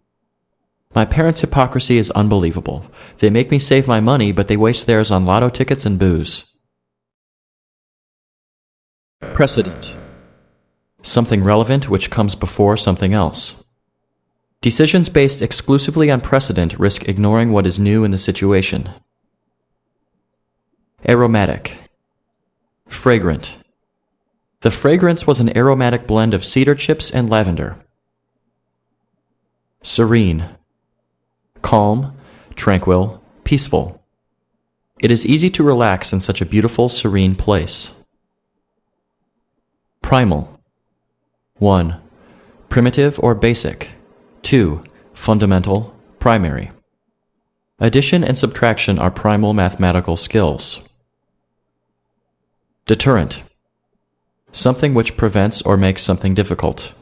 My parents' hypocrisy is unbelievable. They make me save my money, but they waste theirs on lotto tickets and booze. Precedent. Something relevant which comes before something else. Decisions based exclusively on precedent risk ignoring what is new in the situation. Aromatic. Fragrant. The fragrance was an aromatic blend of cedar chips and lavender. Serene. Calm, tranquil, peaceful. It is easy to relax in such a beautiful, serene place. Primal. 1. Primitive or basic. 2. Fundamental, primary. Addition and subtraction are primal mathematical skills. Deterrent. Something which prevents or makes something difficult.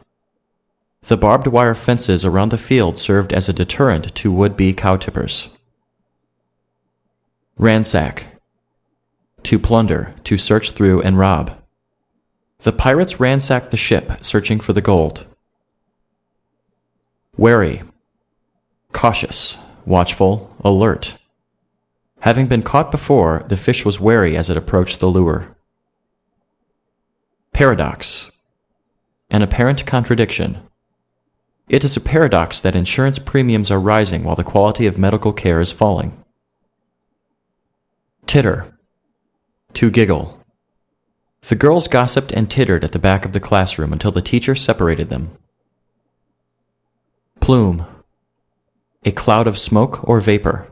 The barbed wire fences around the field served as a deterrent to would-be cow-tippers. Ransack. To plunder, to search through and rob. The pirates ransacked the ship, searching for the gold. Wary. Cautious, watchful, alert. Having been caught before, the fish was wary as it approached the lure. Paradox. An apparent contradiction. It is a paradox that insurance premiums are rising while the quality of medical care is falling. Titter. To giggle. The girls gossiped and tittered at the back of the classroom until the teacher separated them. Plume. A cloud of smoke or vapor.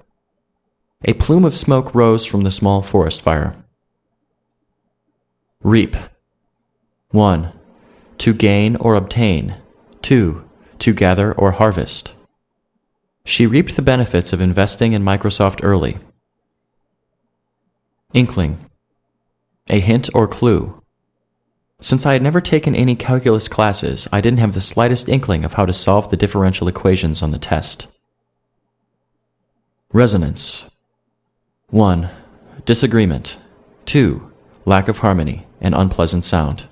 A plume of smoke rose from the small forest fire. Reap. 1. To gain or obtain. 2. To gather or harvest. She reaped the benefits of investing in Microsoft early. Inkling. A hint or clue. Since I had never taken any calculus classes, I didn't have the slightest inkling of how to solve the differential equations on the test. Resonance. 1. Disagreement. 2. Lack of harmony, an unpleasant sound.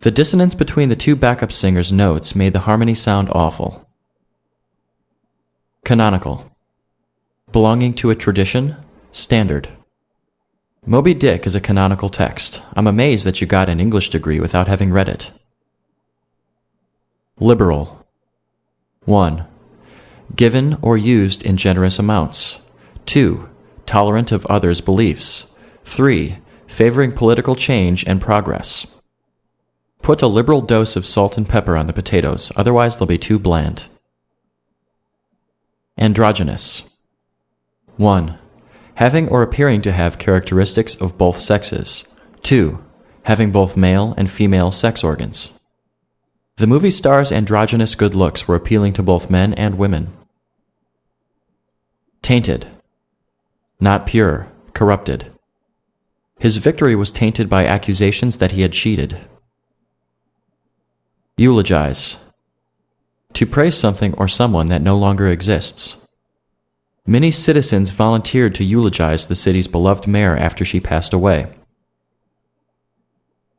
The dissonance between the two backup singers' notes made the harmony sound awful. Canonical. Belonging to a tradition, standard. Moby Dick is a canonical text. I'm amazed that you got an English degree without having read it. Liberal. 1. Given or used in generous amounts. 2. Tolerant of others' beliefs. 3. Favoring political change and progress. Put a liberal dose of salt and pepper on the potatoes, otherwise they'll be too bland. Androgynous. 1. Having or appearing to have characteristics of both sexes. 2. Having both male and female sex organs. The movie star's androgynous good looks were appealing to both men and women. Tainted. Not pure, corrupted. His victory was tainted by accusations that he had cheated. Eulogize. To praise something or someone that no longer exists. Many citizens volunteered to eulogize the city's beloved mayor after she passed away.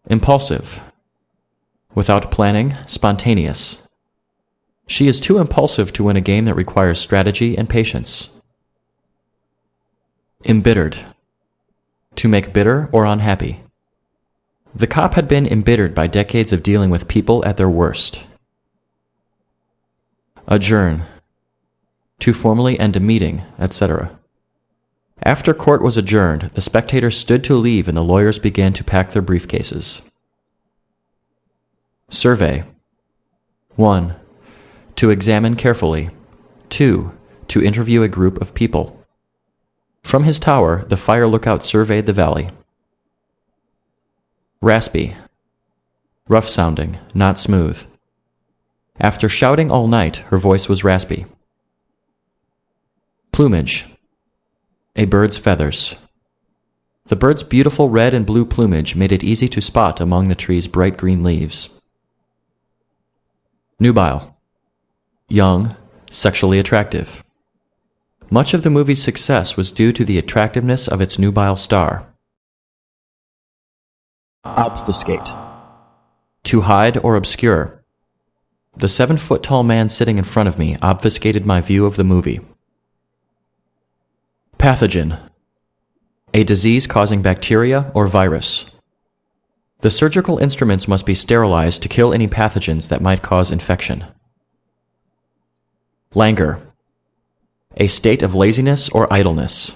Impulsive. Without planning, spontaneous. She is too impulsive to win a game that requires strategy and patience. Embittered. To make bitter or unhappy. The cop had been embittered by decades of dealing with people at their worst. Adjourn. To formally end a meeting, etc. After court was adjourned, the spectators stood to leave and the lawyers began to pack their briefcases. Survey. 1. To examine carefully. 2. To interview a group of people. From his tower, the fire lookout surveyed the valley. Raspy. Rough sounding, not smooth. After shouting all night, her voice was raspy. Plumage. A bird's feathers. The bird's beautiful red and blue plumage made it easy to spot among the tree's bright green leaves. Nubile. Young, sexually attractive. Much of the movie's success was due to the attractiveness of its nubile star. Obfuscate. To hide or obscure. The 7-foot-tall man sitting in front of me obfuscated my view of the movie. Pathogen. A disease causing bacteria or virus. The surgical instruments must be sterilized to kill any pathogens that might cause infection. Languor. A state of laziness or idleness.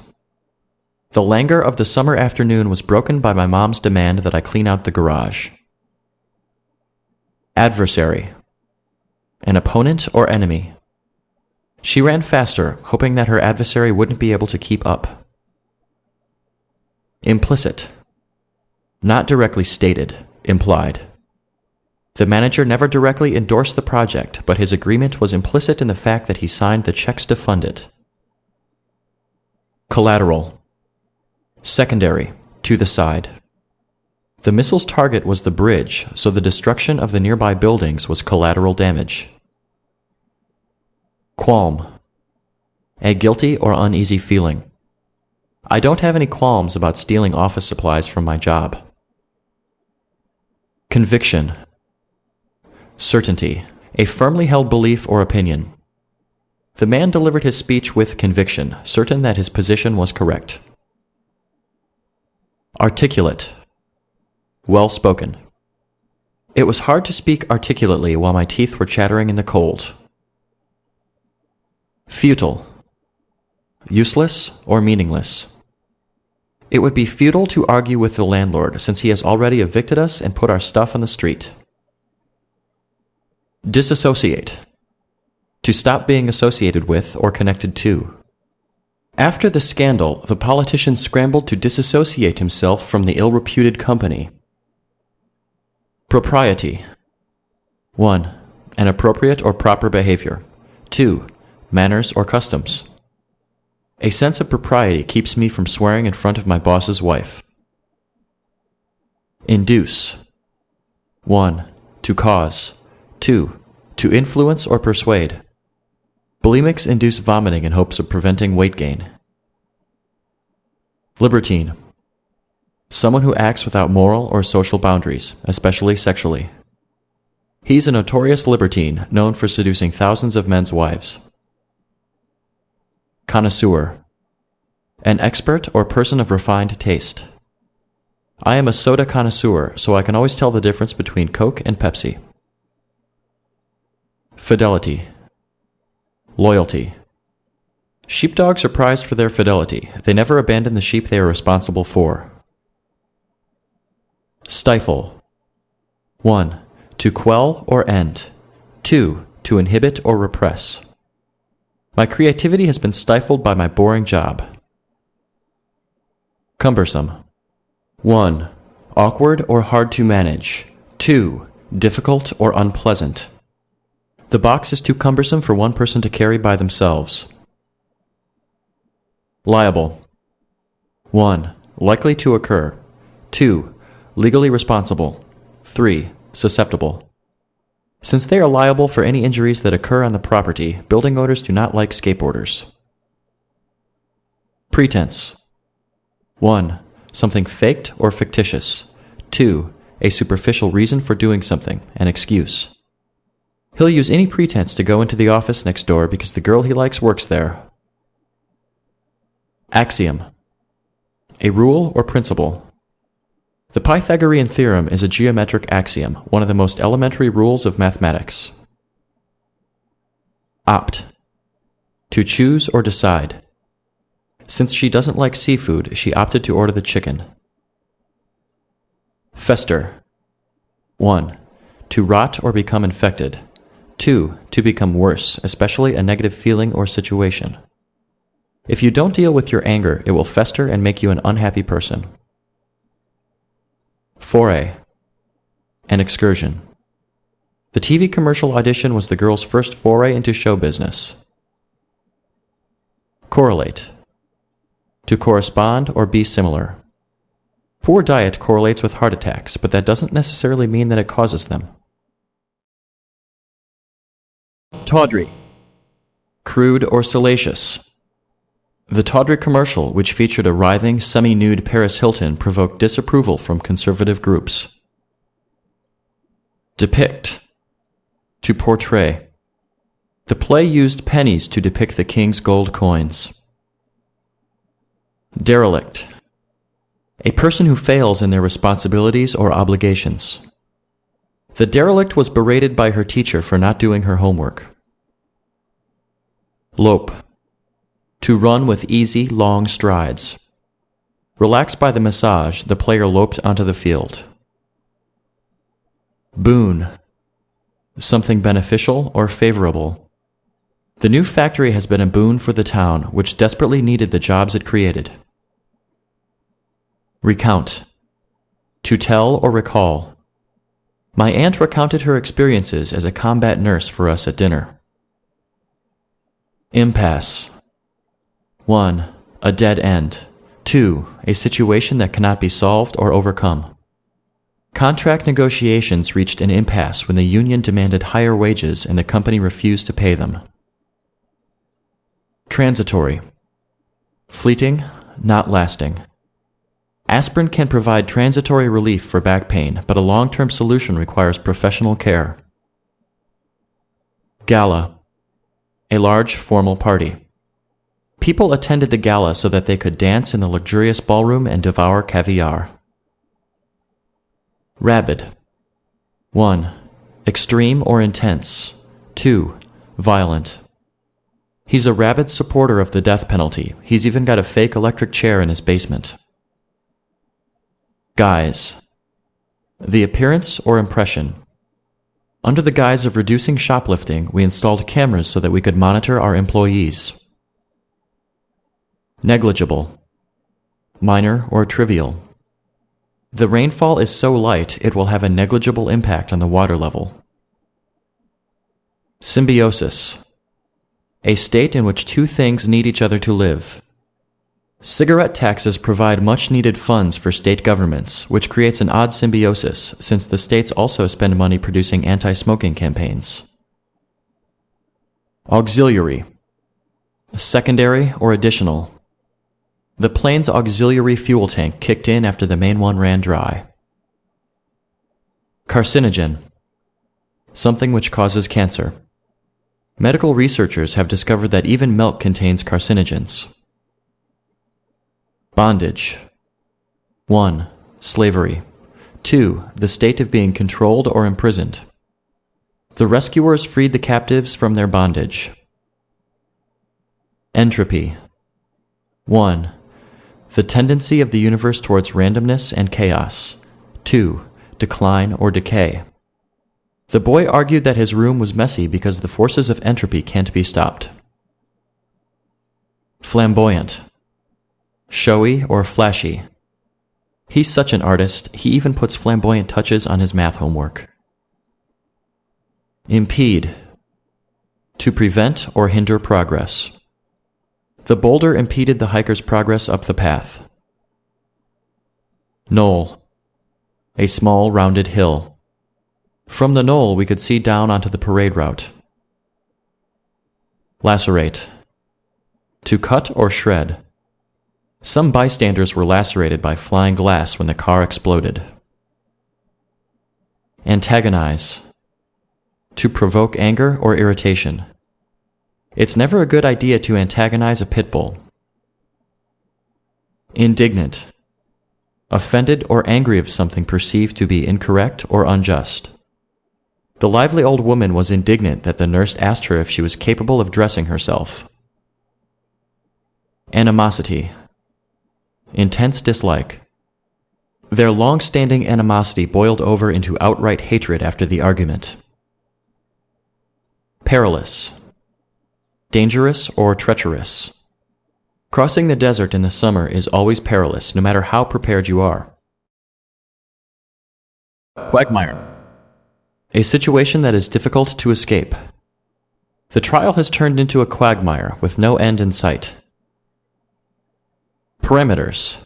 The languor of the summer afternoon was broken by my mom's demand that I clean out the garage. Adversary. An opponent or enemy. She ran faster, hoping that her adversary wouldn't be able to keep up. Implicit. Not directly stated, implied. The manager never directly endorsed the project, but his agreement was implicit in the fact that he signed the checks to fund it. Collateral. Secondary, to the side. The missile's target was the bridge, so the destruction of the nearby buildings was collateral damage. Qualm. A guilty or uneasy feeling. I don't have any qualms about stealing office supplies from my job. Conviction. Certainty. A firmly held belief or opinion. The man delivered his speech with conviction, certain that his position was correct. Articulate. Well spoken. It was hard to speak articulately while my teeth were chattering in the cold. Futile. Useless or meaningless. It would be futile to argue with the landlord since he has already evicted us and put our stuff on the street. Disassociate. To stop being associated with or connected to. After the scandal, the politician scrambled to disassociate himself from the ill-reputed company. Propriety. 1. An appropriate or proper behavior. 2. Manners or customs. A sense of propriety keeps me from swearing in front of my boss's wife. Induce. 1. To cause. 2. To influence or persuade. Bulimics induce vomiting in hopes of preventing weight gain. Libertine. Someone who acts without moral or social boundaries, especially sexually. He's a notorious libertine known for seducing thousands of men's wives. Connoisseur. An expert or person of refined taste. I am a soda connoisseur, so I can always tell the difference between Coke and Pepsi. Fidelity. Loyalty. Sheepdogs are prized for their fidelity. They never abandon the sheep they are responsible for. Stifle. 1. To quell or end. 2. To inhibit or repress. My creativity has been stifled by my boring job. Cumbersome. 1. Awkward or hard to manage. 2. Difficult or unpleasant. The box is too cumbersome for one person to carry by themselves. Liable. 1. Likely to occur. 2. Legally responsible. 3. Susceptible. Since they are liable for any injuries that occur on the property, building owners do not like skateboarders. Pretense. 1. Something faked or fictitious. 2. A superficial reason for doing something, an excuse. He'll use any pretense to go into the office next door because the girl he likes works there. Axiom. A rule or principle. The Pythagorean theorem is a geometric axiom, one of the most elementary rules of mathematics. Opt. To choose or decide. Since she doesn't like seafood, she opted to order the chicken. Fester. 1. To rot or become infected. 2. To become worse, especially a negative feeling or situation. If you don't deal with your anger, it will fester and make you an unhappy person. Foray. An excursion. The TV commercial audition was the girl's first foray into show business. Correlate. To correspond or be similar. Poor diet correlates with heart attacks, but that doesn't necessarily mean that it causes them. Tawdry. Crude or salacious. The Tawdry commercial, which featured a writhing, semi-nude Paris Hilton, provoked disapproval from conservative groups. Depict. To portray. The play used pennies to depict the king's gold coins. Derelict. A person who fails in their responsibilities or obligations. The derelict was berated by her teacher for not doing her homework. Lope. To run with easy, long strides. Relaxed by the massage, the player loped onto the field. Boon. Something beneficial or favorable. The new factory has been a boon for the town, which desperately needed the jobs it created. Recount. To tell or recall. My aunt recounted her experiences as a combat nurse for us at dinner. Impasse. 1. A dead end. 2. A situation that cannot be solved or overcome. Contract negotiations reached an impasse when the union demanded higher wages and the company refused to pay them. Transitory. Fleeting, not lasting. Aspirin can provide transitory relief for back pain, but a long-term solution requires professional care. Gala. A large, formal party. People attended the gala so that they could dance in the luxurious ballroom and devour caviar. Rabid. 1. Extreme or intense. 2. Violent. He's a rabid supporter of the death penalty. He's even got a fake electric chair in his basement. Guise. The appearance or impression. Under the guise of reducing shoplifting, we installed cameras so that we could monitor our employees. Negligible. Minor or trivial. The rainfall is so light it will have a negligible impact on the water level. Symbiosis. A state in which two things need each other to live. Cigarette taxes provide much-needed funds for state governments, which creates an odd symbiosis, since the states also spend money producing anti-smoking campaigns. Auxiliary. Secondary or additional. The plane's auxiliary fuel tank kicked in after the main one ran dry. Carcinogen. Something which causes cancer. Medical researchers have discovered that even milk contains carcinogens. Bondage. 1. Slavery. 2. The state of being controlled or imprisoned. The rescuers freed the captives from their bondage. Entropy. 1. The tendency of the universe towards randomness and chaos. 2. Decline or decay. The boy argued that his room was messy because the forces of entropy can't be stopped. Flamboyant. Showy or flashy. He's such an artist, he even puts flamboyant touches on his math homework. Impede. To prevent or hinder progress. The boulder impeded the hiker's progress up the path. Knoll. A small, rounded hill. From the knoll, we could see down onto the parade route. Lacerate. To cut or shred. Some bystanders were lacerated by flying glass when the car exploded. Antagonize. To provoke anger or irritation. It's never a good idea to antagonize a pit bull. Indignant. Offended or angry of something perceived to be incorrect or unjust. The lively old woman was indignant that the nurse asked her if she was capable of dressing herself. Animosity. Intense dislike. Their long-standing animosity boiled over into outright hatred after the argument. Perilous. Dangerous or treacherous. Crossing the desert in the summer is always perilous, no matter how prepared you are. Quagmire. A situation that is difficult to escape. The trial has turned into a quagmire with no end in sight. Parameters.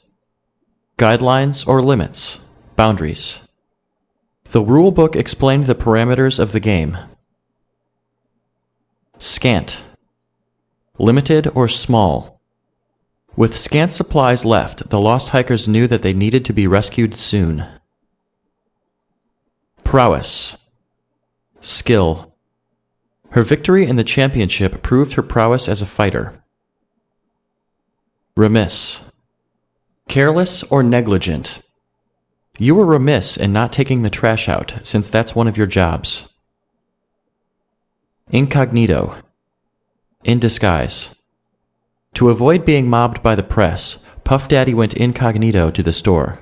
Guidelines or limits. Boundaries. The rule book explained the parameters of the game. Scant. Limited or small. With scant supplies left, the lost hikers knew that they needed to be rescued soon. Prowess. Skill. Her victory in the championship proved her prowess as a fighter. Remiss. Careless or negligent. You were remiss in not taking the trash out, since that's one of your jobs. Incognito. In disguise. To avoid being mobbed by the press, Puff Daddy went incognito to the store.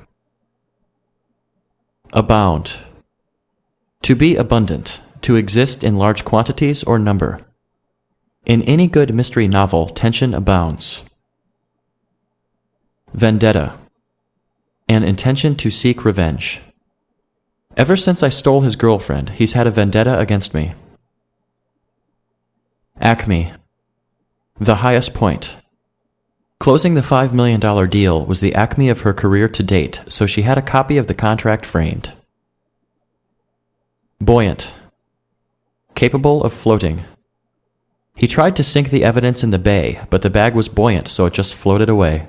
Abound. To be abundant, to exist in large quantities or number. In any good mystery novel, tension abounds. Vendetta. An intention to seek revenge. Ever since I stole his girlfriend, he's had a vendetta against me. Acme. The highest point. Closing the $5 million deal was the acme of her career to date, so she had a copy of the contract framed. Buoyant. Capable of floating. He tried to sink the evidence in the bay, but the bag was buoyant, so it just floated away.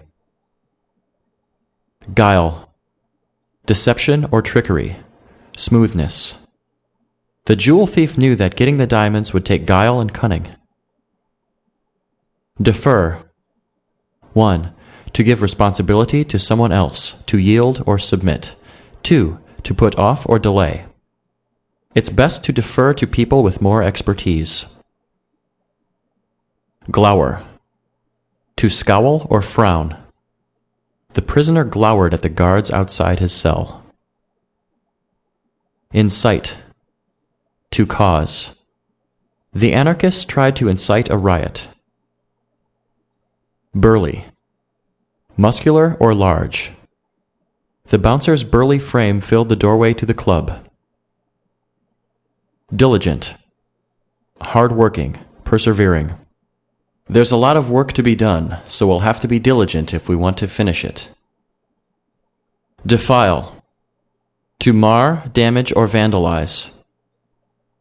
Guile. Deception or trickery. Smoothness. The jewel thief knew that getting the diamonds would take guile and cunning. Defer. 1. To give responsibility to someone else, to yield or submit. 2. To put off or delay. It's best to defer to people with more expertise. Glower. To scowl or frown. The prisoner glowered at the guards outside his cell. Incite. To cause. The anarchists tried to incite a riot. Burly. Muscular or large. The bouncer's burly frame filled the doorway to the club. Diligent. Hard-working, persevering. There's a lot of work to be done, so we'll have to be diligent if we want to finish it. Defile. To mar, damage, or vandalize.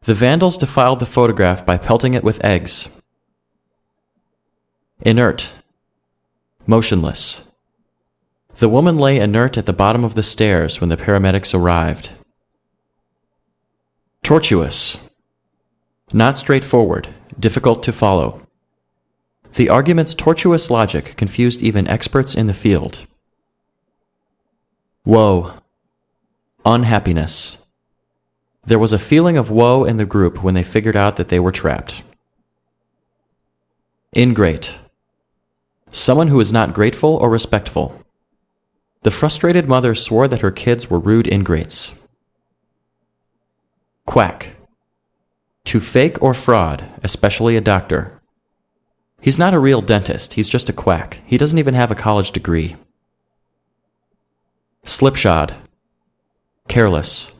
The vandals defiled the photograph by pelting it with eggs. Inert. Motionless. The woman lay inert at the bottom of the stairs when the paramedics arrived. Tortuous. Not straightforward, difficult to follow. The argument's tortuous logic confused even experts in the field. Woe. Unhappiness. There was a feeling of woe in the group when they figured out that they were trapped. Ingrate. Someone who is not grateful or respectful. The frustrated mother swore that her kids were rude ingrates. Quack. To fake or fraud, especially a doctor. He's not a real dentist, he's just a quack. He doesn't even have a college degree. Slipshod. Careless.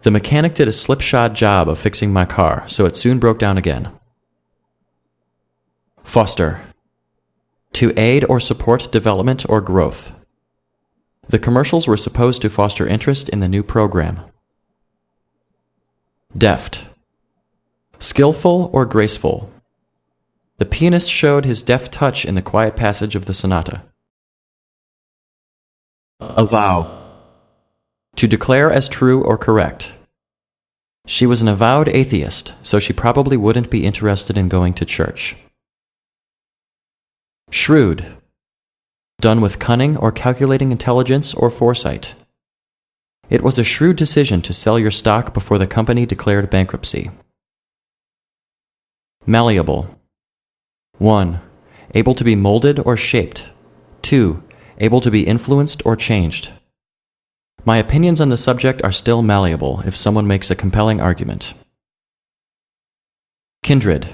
The mechanic did a slipshod job of fixing my car, so it soon broke down again. Foster. To aid or support development or growth. The commercials were supposed to foster interest in the new program. Deft. Skillful or graceful. The pianist showed his deft touch in the quiet passage of the sonata. Avow. To declare as true or correct. She was an avowed atheist, so she probably wouldn't be interested in going to church. Shrewd. Done with cunning or calculating intelligence or foresight. It was a shrewd decision to sell your stock before the company declared bankruptcy. Malleable. 1. Able to be molded or shaped. 2. Able to be influenced or changed. My opinions on the subject are still malleable if someone makes a compelling argument. Kindred.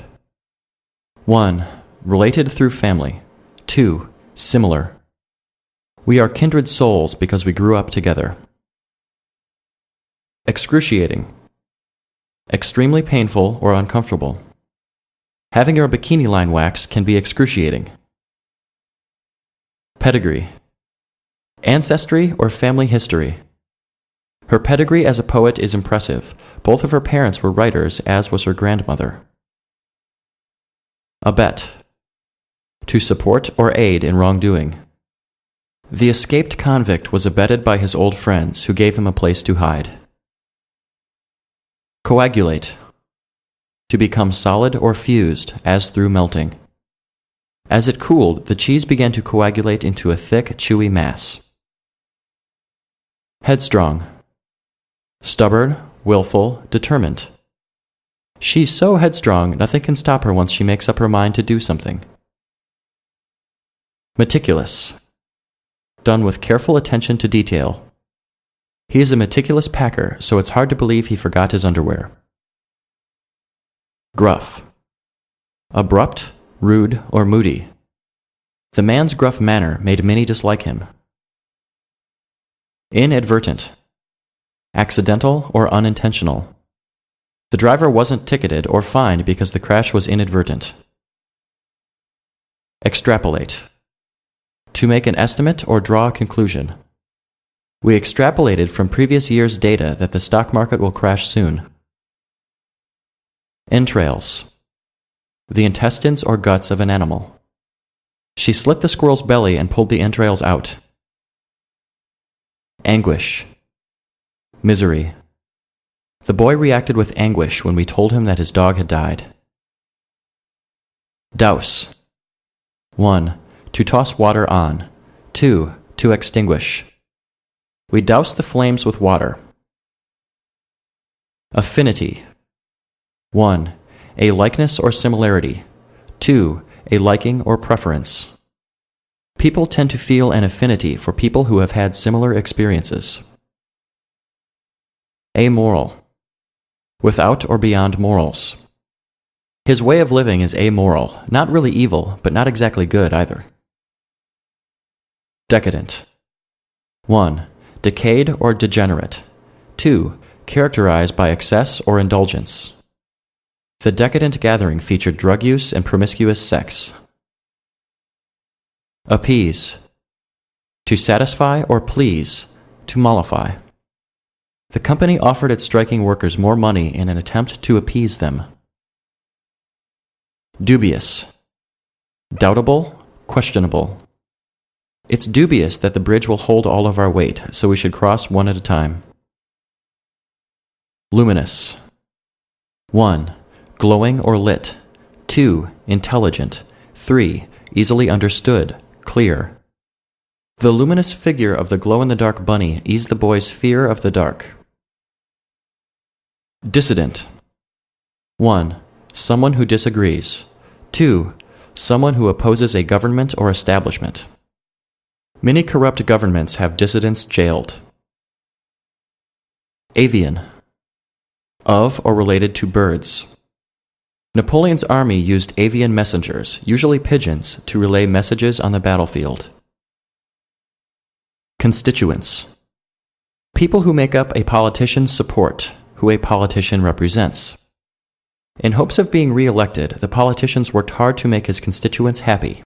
1. Related through family. 2. Similar. We are kindred souls because we grew up together. Excruciating. Extremely painful or uncomfortable. Having your bikini line waxed can be excruciating. Pedigree. Ancestry or family history. Her pedigree as a poet is impressive. Both of her parents were writers, as was her grandmother. Abet. To support or aid in wrongdoing. The escaped convict was abetted by his old friends, who gave him a place to hide. Coagulate. To become solid or fused, as through melting. As it cooled, the cheese began to coagulate into a thick, chewy mass. Headstrong. Stubborn, willful, determined. She's so headstrong, nothing can stop her once she makes up her mind to do something. Meticulous. Done with careful attention to detail. He is a meticulous packer, so it's hard to believe he forgot his underwear. Gruff. Abrupt, rude, or moody. The man's gruff manner made many dislike him. Inadvertent. accidental or unintentional. The driver wasn't ticketed or fined because the crash was inadvertent. Extrapolate. To make an estimate or draw a conclusion. We extrapolated from previous year's data that the stock market will crash soon. Entrails. The intestines or guts of an animal. She slit the squirrel's belly and pulled the entrails out. Anguish. Misery. The boy reacted with anguish when we told him that his dog had died. Douse. 1. To toss water on. 2. To extinguish. We doused the flames with water. Affinity. 1. A likeness or similarity. 2. A liking or preference. People tend to feel an affinity for people who have had similar experiences. Amoral. Without or beyond morals. His way of living is amoral, not really evil, but not exactly good either. Decadent. 1. Decayed or degenerate. 2. Characterized by excess or indulgence. The decadent gathering featured drug use and promiscuous sex. Appease. To satisfy or please, to mollify. The company offered its striking workers more money in an attempt to appease them. Dubious. Doubtable, questionable. It's dubious that the bridge will hold all of our weight, so we should cross one at a time. Luminous. 1. Glowing or lit. 2. Intelligent. 3. Easily understood, clear. The luminous figure of the glow-in-the-dark bunny eased the boy's fear of the dark. Dissident. 1. Someone who disagrees. 2. Someone who opposes a government or establishment. Many corrupt governments have dissidents jailed. Avian. Of or related to birds. Napoleon's army used avian messengers, usually pigeons, to relay messages on the battlefield. Constituents. People who make up a politician's support, who a politician represents. In hopes of being re-elected, the politicians worked hard to make his constituents happy.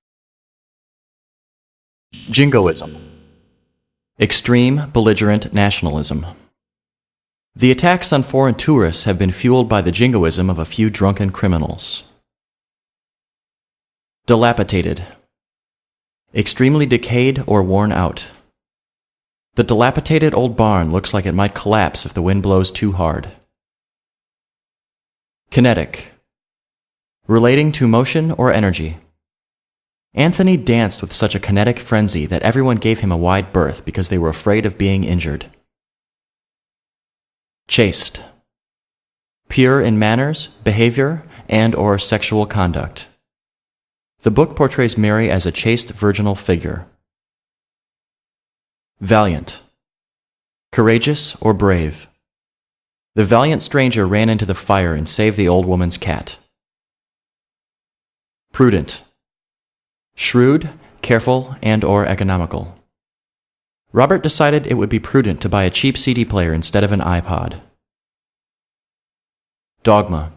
Jingoism. Extreme, belligerent nationalism. The attacks on foreign tourists have been fueled by the jingoism of a few drunken criminals. Dilapidated. Extremely decayed or worn out. The dilapidated old barn looks like it might collapse if the wind blows too hard. Kinetic. Relating to motion or energy. Anthony danced with such a kinetic frenzy that everyone gave him a wide berth because they were afraid of being injured. Chaste. Pure in manners, behavior, and/or sexual conduct. The book portrays Mary as a chaste virginal figure. Valiant. Courageous or brave. The valiant stranger ran into the fire and saved the old woman's cat. Prudent. Shrewd, careful, and/or economical. Robert decided it would be prudent to buy a cheap CD player instead of an iPod. Dogma.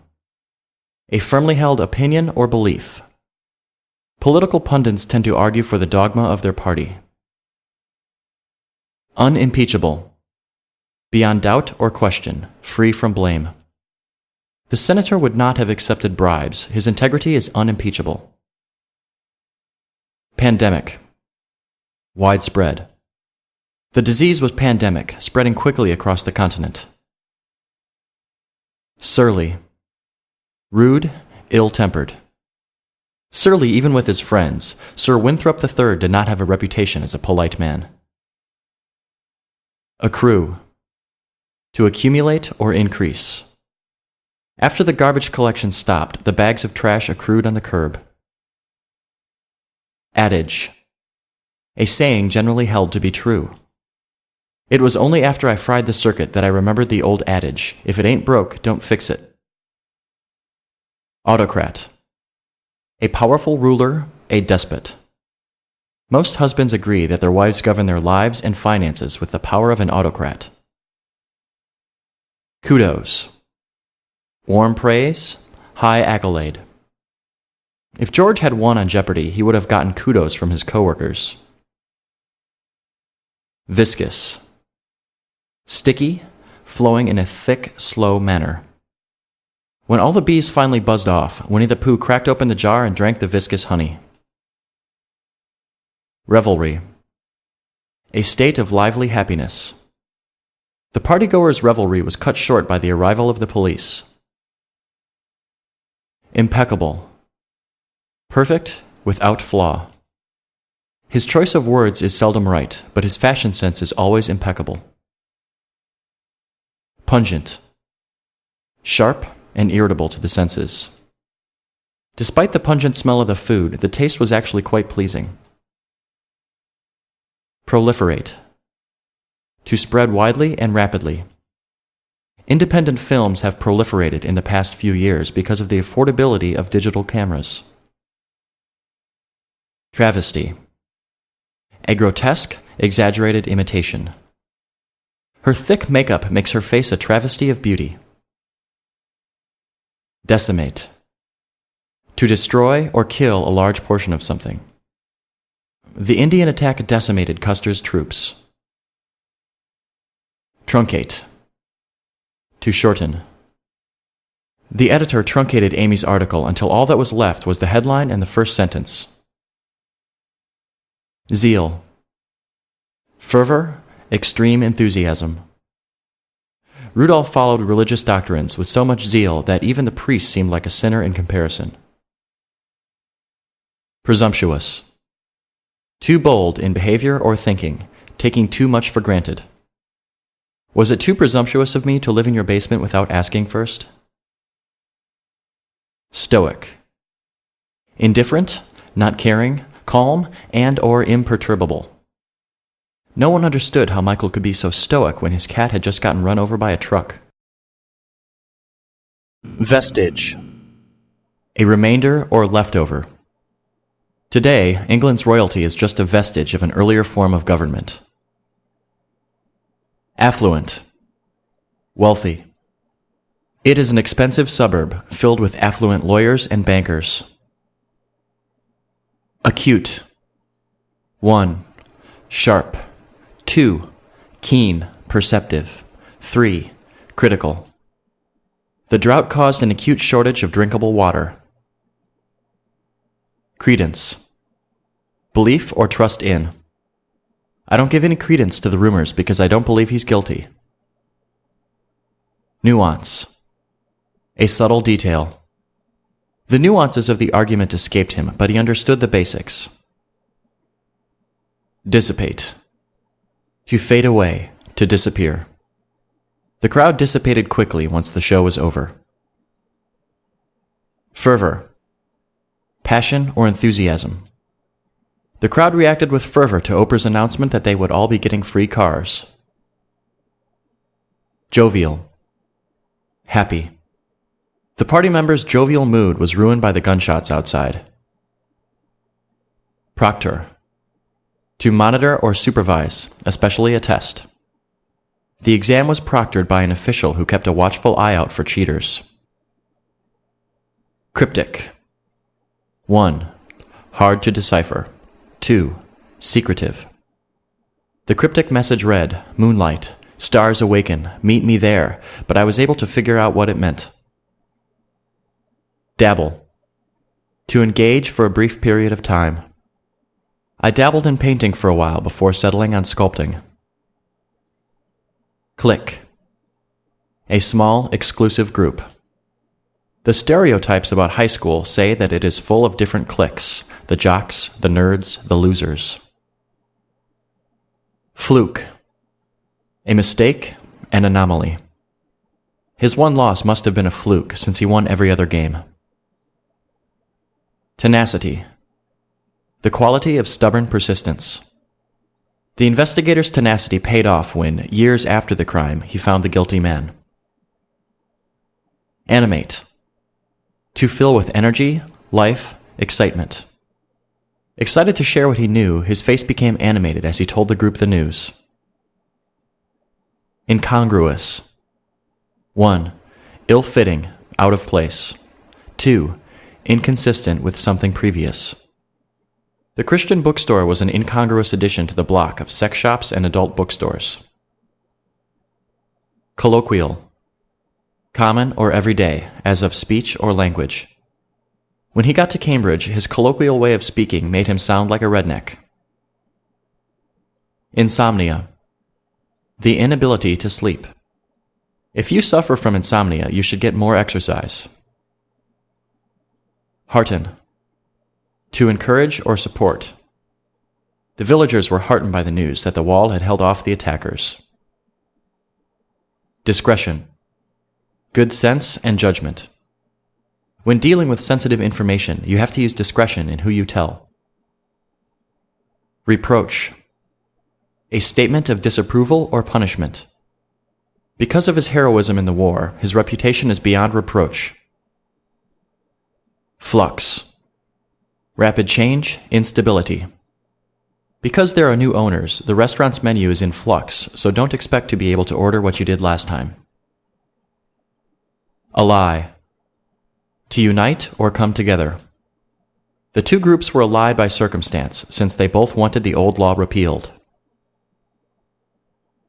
A firmly held opinion or belief. Political pundits tend to argue for the dogma of their party. Unimpeachable. Beyond doubt or question, free from blame. The senator would not have accepted bribes. His integrity is unimpeachable. Pandemic. Widespread. The disease was pandemic, spreading quickly across the continent. Surly. Rude, ill-tempered. Surly even with his friends, Sir Winthrop III did not have a reputation as a polite man. Accrue. To accumulate or increase. After the garbage collection stopped, the bags of trash accrued on the curb. Adage. A saying generally held to be true. It was only after I fried the circuit that I remembered the old adage, if it ain't broke, don't fix it. Autocrat. A powerful ruler, a despot. Most husbands agree that their wives govern their lives and finances with the power of an autocrat. Kudos. Warm praise, high accolade. If George had won on Jeopardy, he would have gotten kudos from his coworkers. Viscous. Sticky, flowing in a thick, slow manner. When all the bees finally buzzed off, Winnie the Pooh cracked open the jar and drank the viscous honey. Revelry. A state of lively happiness. The partygoers' revelry was cut short by the arrival of the police. Impeccable. Perfect, without flaw. His choice of words is seldom right, but his fashion sense is always impeccable. Pungent. Sharp and irritable to the senses. Despite the pungent smell of the food, the taste was actually quite pleasing. Proliferate. To spread widely and rapidly. Independent films have proliferated in the past few years because of the affordability of digital cameras. Travesty. A grotesque, exaggerated imitation. Her thick makeup makes her face a travesty of beauty. Decimate. To destroy or kill a large portion of something. The Indian attack decimated Custer's troops. Truncate. To shorten. The editor truncated Amy's article until all that was left was the headline and the first sentence. Zeal. Fervor, extreme enthusiasm. Rudolph followed religious doctrines with so much zeal that even the priest seemed like a sinner in comparison. Presumptuous. Too bold in behavior or thinking, taking too much for granted. Was it too presumptuous of me to live in your basement without asking first? Stoic. Indifferent, not caring, calm, and or imperturbable. No one understood how Michael could be so stoic when his cat had just gotten run over by a truck. Vestige. A remainder or leftover. Today, England's royalty is just a vestige of an earlier form of government. Affluent. Wealthy. It is an expensive suburb filled with affluent lawyers and bankers. Acute. 1. Sharp. 2. Keen, perceptive. 3. Critical. The drought caused an acute shortage of drinkable water. Credence. Belief or trust in. I don't give any credence to the rumors because I don't believe he's guilty. Nuance. A subtle detail. The nuances of the argument escaped him, but he understood the basics. Dissipate. To fade away, to disappear. The crowd dissipated quickly once the show was over. Fervor. Passion or enthusiasm. The crowd reacted with fervor to Oprah's announcement that they would all be getting free cars. Jovial. Happy. The party members' jovial mood was ruined by the gunshots outside. Proctor. To monitor or supervise, especially a test. The exam was proctored by an official who kept a watchful eye out for cheaters. Cryptic. 1. Hard to decipher. 2. Secretive. The cryptic message read, "Moonlight, stars awaken, meet me there," but I was able to figure out what it meant. Dabble. To engage for a brief period of time. I dabbled in painting for a while before settling on sculpting. Clique. A small, exclusive group. The stereotypes about high school say that it is full of different cliques, the jocks, the nerds, the losers. Fluke. A mistake, an anomaly. His one loss must have been a fluke since he won every other game. Tenacity. The quality of stubborn persistence. The investigator's tenacity paid off when, years after the crime, he found the guilty man. Animate. To fill with energy, life, excitement. Excited to share what he knew, his face became animated as he told the group the news. Incongruous. 1. Ill-fitting, out of place. 2. Inconsistent with something previous. The Christian bookstore was an incongruous addition to the block of sex shops and adult bookstores. Colloquial. Common or everyday, as of speech or language. When he got to Cambridge, his colloquial way of speaking made him sound like a redneck. Insomnia. The inability to sleep. If you suffer from insomnia, you should get more exercise. Hearten. To encourage or support. The villagers were heartened by the news that the wall had held off the attackers. Discretion. Good sense and judgment. When dealing with sensitive information, you have to use discretion in who you tell. Reproach. A statement of disapproval or punishment. Because of his heroism in the war, his reputation is beyond reproach. Flux. Rapid change, instability. Because there are new owners, the restaurant's menu is in flux, so don't expect to be able to order what you did last time. Ally. To unite or come together. The two groups were allied by circumstance, since they both wanted the old law repealed.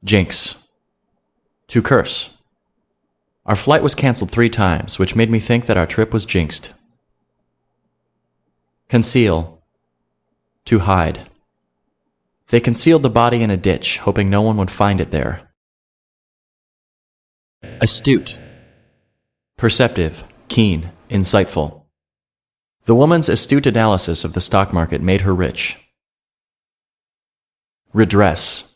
Jinx. To curse. Our flight was canceled 3 times, which made me think that our trip was jinxed. Conceal. To hide. They concealed the body in a ditch, hoping no one would find it there. Astute. Perceptive, keen, insightful. The woman's astute analysis of the stock market made her rich. Redress.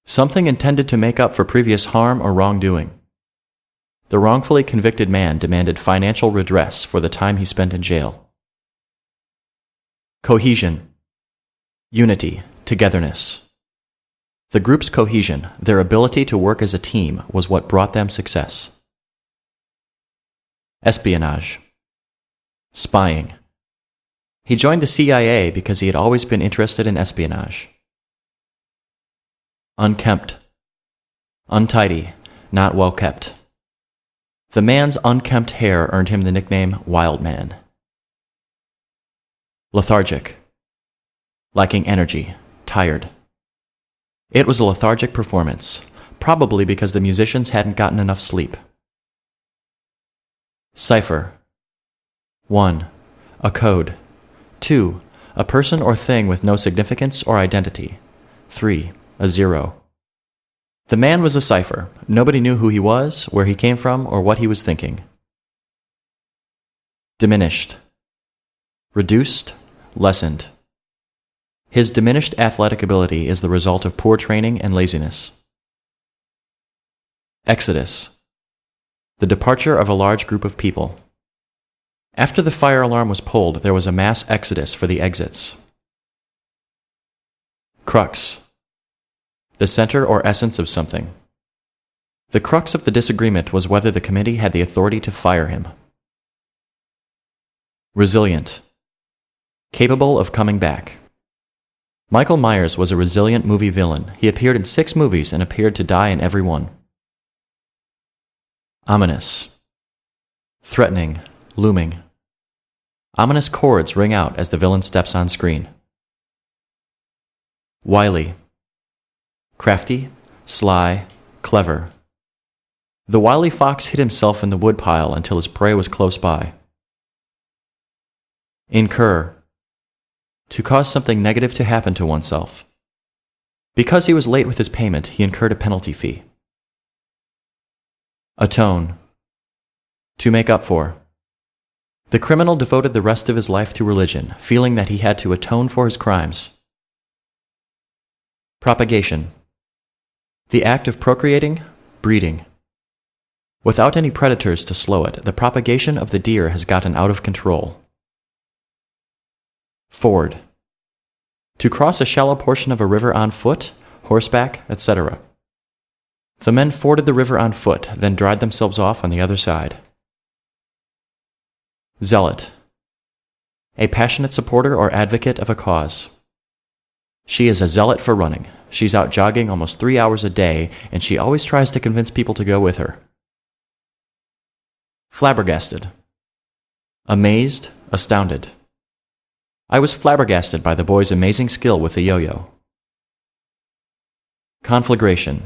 Something intended to make up for previous harm or wrongdoing. The wrongfully convicted man demanded financial redress for the time he spent in jail. Cohesion. Unity, togetherness. The group's cohesion, their ability to work as a team, was what brought them success. Espionage. Spying. He joined the CIA because he had always been interested in espionage. Unkempt. Untidy, not well kept. The man's unkempt hair earned him the nickname Wild Man. Lethargic. Lacking energy, tired. It was a lethargic performance, probably because the musicians hadn't gotten enough sleep. Cipher. 1. A code. 2. A person or thing with no significance or identity. 3. A 0. The man was a cipher. Nobody knew who he was, where he came from, or what he was thinking. Diminished. Reduced, lessened. His diminished athletic ability is the result of poor training and laziness. Exodus. The departure of a large group of people. After the fire alarm was pulled, there was a mass exodus for the exits. Crux. The center or essence of something. The crux of the disagreement was whether the committee had the authority to fire him. Resilient. Capable of coming back. Michael Myers was a resilient movie villain. He appeared in 6 movies and appeared to die in every one. Ominous. Threatening, looming. Ominous chords ring out as the villain steps on screen. Wily. Crafty, sly, clever. The wily fox hid himself in the woodpile until his prey was close by. Incur. To cause something negative to happen to oneself. Because he was late with his payment, he incurred a penalty fee. Atone. To make up for. The criminal devoted the rest of his life to religion, feeling that he had to atone for his crimes. Propagation. The act of procreating, breeding. Without any predators to slow it, the propagation of the deer has gotten out of control. Ford. To cross a shallow portion of a river on foot, horseback, etc. The men forded the river on foot, then dried themselves off on the other side. Zealot. A passionate supporter or advocate of a cause. She is a zealot for running. She's out jogging almost 3 hours a day, and she always tries to convince people to go with her. Flabbergasted. Amazed, astounded. I was flabbergasted by the boy's amazing skill with the yo-yo. Conflagration.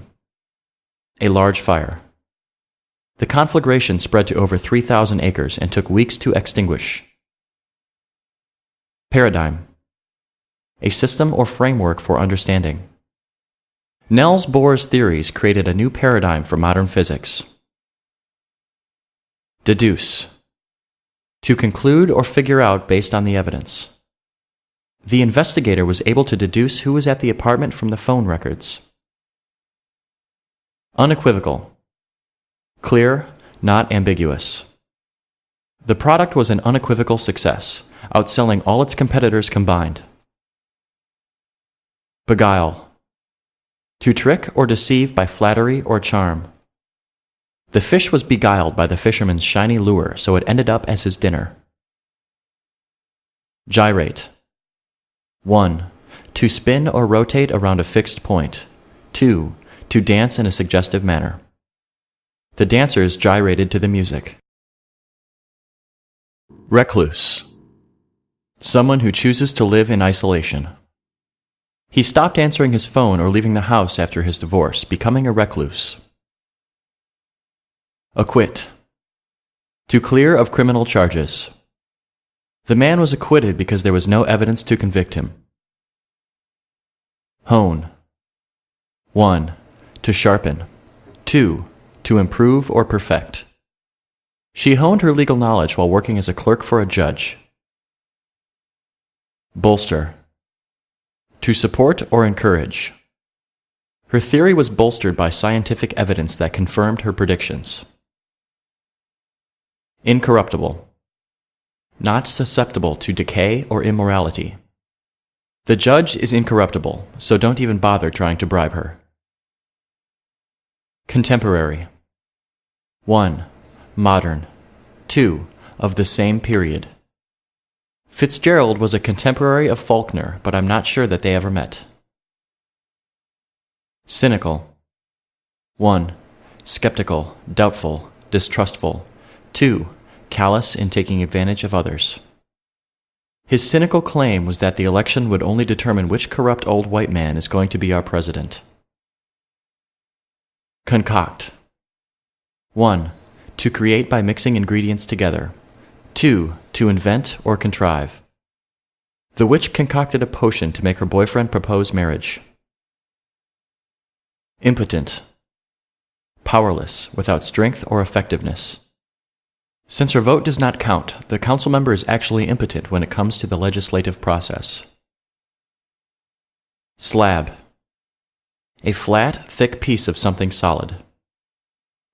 A large fire. The conflagration spread to over 3,000 acres and took weeks to extinguish. Paradigm. A system or framework for understanding. Niels Bohr's theories created a new paradigm for modern physics. Deduce. To conclude or figure out based on the evidence. The investigator was able to deduce who was at the apartment from the phone records. Unequivocal. Clear, not ambiguous. The product was an unequivocal success, outselling all its competitors combined. Beguile. To trick or deceive by flattery or charm. The fish was beguiled by the fisherman's shiny lure, so it ended up as his dinner. Gyrate. 1. To spin or rotate around a fixed point. 2. To dance in a suggestive manner. The dancers gyrated to the music. Recluse. Someone who chooses to live in isolation. He stopped answering his phone or leaving the house after his divorce, becoming a recluse. Acquit. To clear of criminal charges. The man was acquitted because there was no evidence to convict him. Hone. 1. To sharpen. 2. To improve or perfect. She honed her legal knowledge while working as a clerk for a judge. Bolster. To support or encourage. Her theory was bolstered by scientific evidence that confirmed her predictions. Incorruptible. Not susceptible to decay or immorality. The judge is incorruptible, so don't even bother trying to bribe her. Contemporary. 1. Modern. 2. Of the same period. Fitzgerald was a contemporary of Faulkner, but I'm not sure that they ever met. Cynical. 1. Skeptical, doubtful, distrustful. 2. Callous in taking advantage of others. His cynical claim was that the election would only determine which corrupt old white man is going to be our president. Concoct. 1. To create by mixing ingredients together. 2. To invent or contrive. The witch concocted a potion to make her boyfriend propose marriage. Impotent. Powerless, without strength or effectiveness. Since her vote does not count, the council member is actually impotent when it comes to the legislative process. Slab. A flat, thick piece of something solid.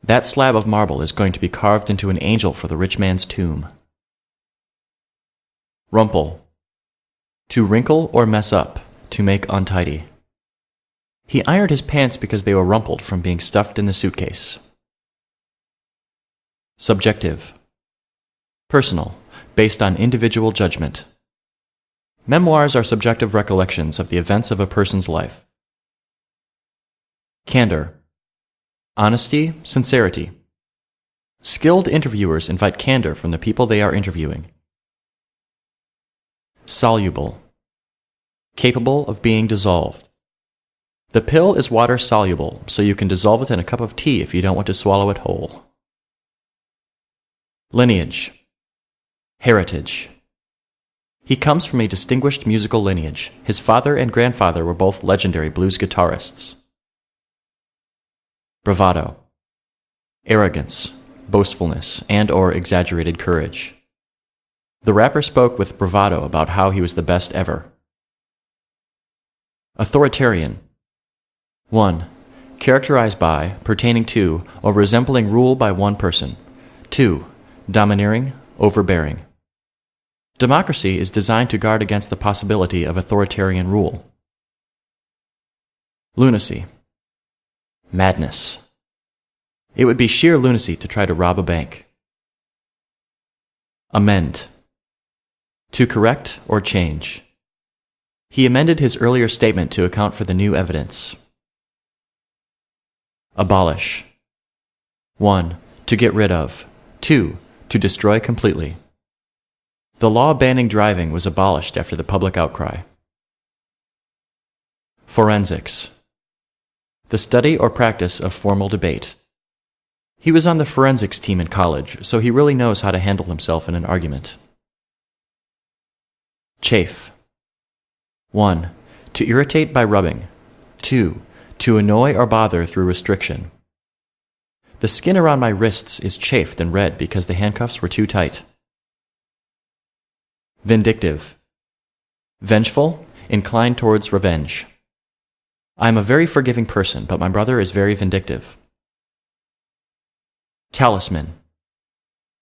That slab of marble is going to be carved into an angel for the rich man's tomb. Rumple. To wrinkle or mess up, to make untidy. He ironed his pants because they were rumpled from being stuffed in the suitcase. Subjective. Personal, based on individual judgment. Memoirs are subjective recollections of the events of a person's life. Candor. Honesty, sincerity. Skilled interviewers invite candor from the people they are interviewing. Soluble. Capable of being dissolved. The pill is water soluble, so you can dissolve it in a cup of tea if you don't want to swallow it whole. Lineage. Heritage. He comes from a distinguished musical lineage. His father and grandfather were both legendary blues guitarists. Bravado. Arrogance, boastfulness, and/or exaggerated courage. The rapper spoke with bravado about how he was the best ever. Authoritarian. 1. Characterized by, pertaining to, or resembling rule by one person. 2. Domineering, overbearing. Democracy is designed to guard against the possibility of authoritarian rule. Lunacy. Madness. It would be sheer lunacy to try to rob a bank. Amend. To correct or change. He amended his earlier statement to account for the new evidence. Abolish. 1. To get rid of. 2. To destroy completely. The law banning driving was abolished after the public outcry. Forensics. The study or practice of formal debate. He was on the forensics team in college, so he really knows how to handle himself in an argument. Chafe. 1. To irritate by rubbing. 2. To annoy or bother through restriction. The skin around my wrists is chafed and red because the handcuffs were too tight. Vindictive. Vengeful, inclined towards revenge. I am a very forgiving person, but my brother is very vindictive. Talisman.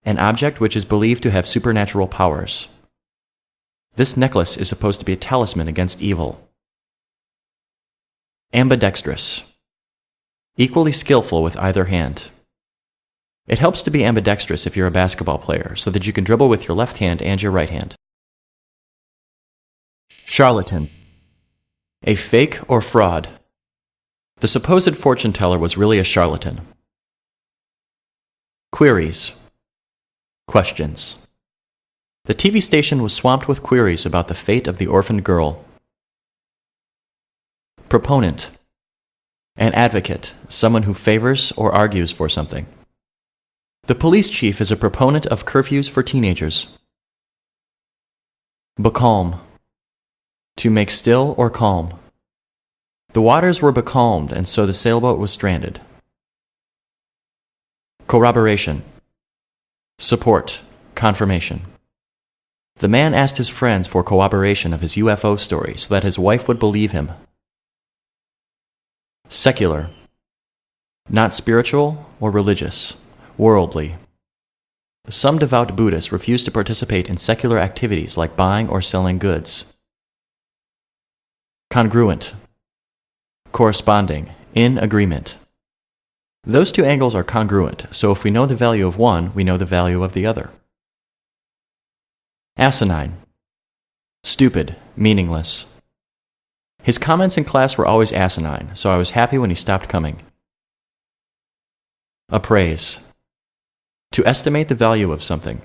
An object which is believed to have supernatural powers. This necklace is supposed to be a talisman against evil. Ambidextrous. Equally skillful with either hand. It helps to be ambidextrous if you're a basketball player, so that you can dribble with your left hand and your right hand. Charlatan. A fake or fraud. The supposed fortune teller was really a charlatan. Queries. Questions. The TV station was swamped with queries about the fate of the orphaned girl. Proponent. An advocate, someone who favors or argues for something. The police chief is a proponent of curfews for teenagers. Becalm. To make still or calm. The waters were becalmed, and so the sailboat was stranded. Corroboration. Support, confirmation. The man asked his friends for corroboration of his UFO story so that his wife would believe him. Secular. Not spiritual or religious, worldly. Some devout Buddhists refuse to participate in secular activities like buying or selling goods. Congruent. Corresponding, in agreement. Those two angles are congruent, so if we know the value of one, we know the value of the other. Asinine. Stupid, meaningless. His comments in class were always asinine, so I was happy when he stopped coming. Appraise. To estimate the value of something.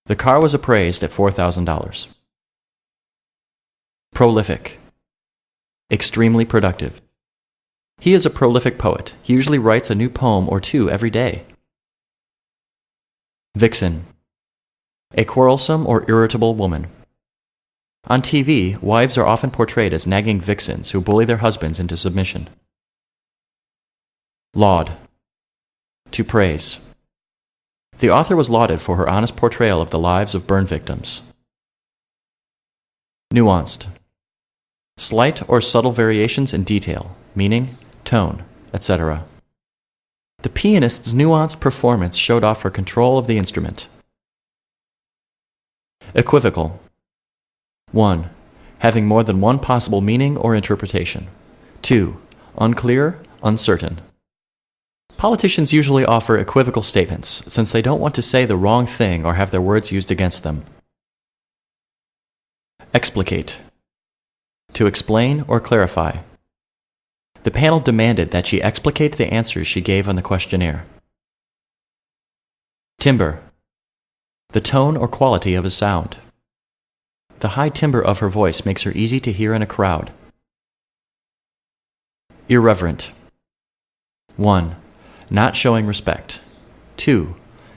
The car was appraised at $4,000. Prolific. Extremely productive. He is a prolific poet. He usually writes a new poem or two every day. Vixen. A quarrelsome or irritable woman. On TV, wives are often portrayed as nagging vixens who bully their husbands into submission. Laud. To praise. The author was lauded for her honest portrayal of the lives of burn victims. Nuanced. Slight or subtle variations in detail, meaning, tone, etc. The pianist's nuanced performance showed off her control of the instrument. Equivocal. 1. Having more than one possible meaning or interpretation. 2. Unclear, uncertain. Politicians usually offer equivocal statements, since they don't want to say the wrong thing or have their words used against them. Explicate. To explain or clarify. The panel demanded that she explicate the answers she gave on the questionnaire. Timbre. The tone or quality of a sound. The high timbre of her voice makes her easy to hear in a crowd. Irreverent. 1. Not showing respect. 2.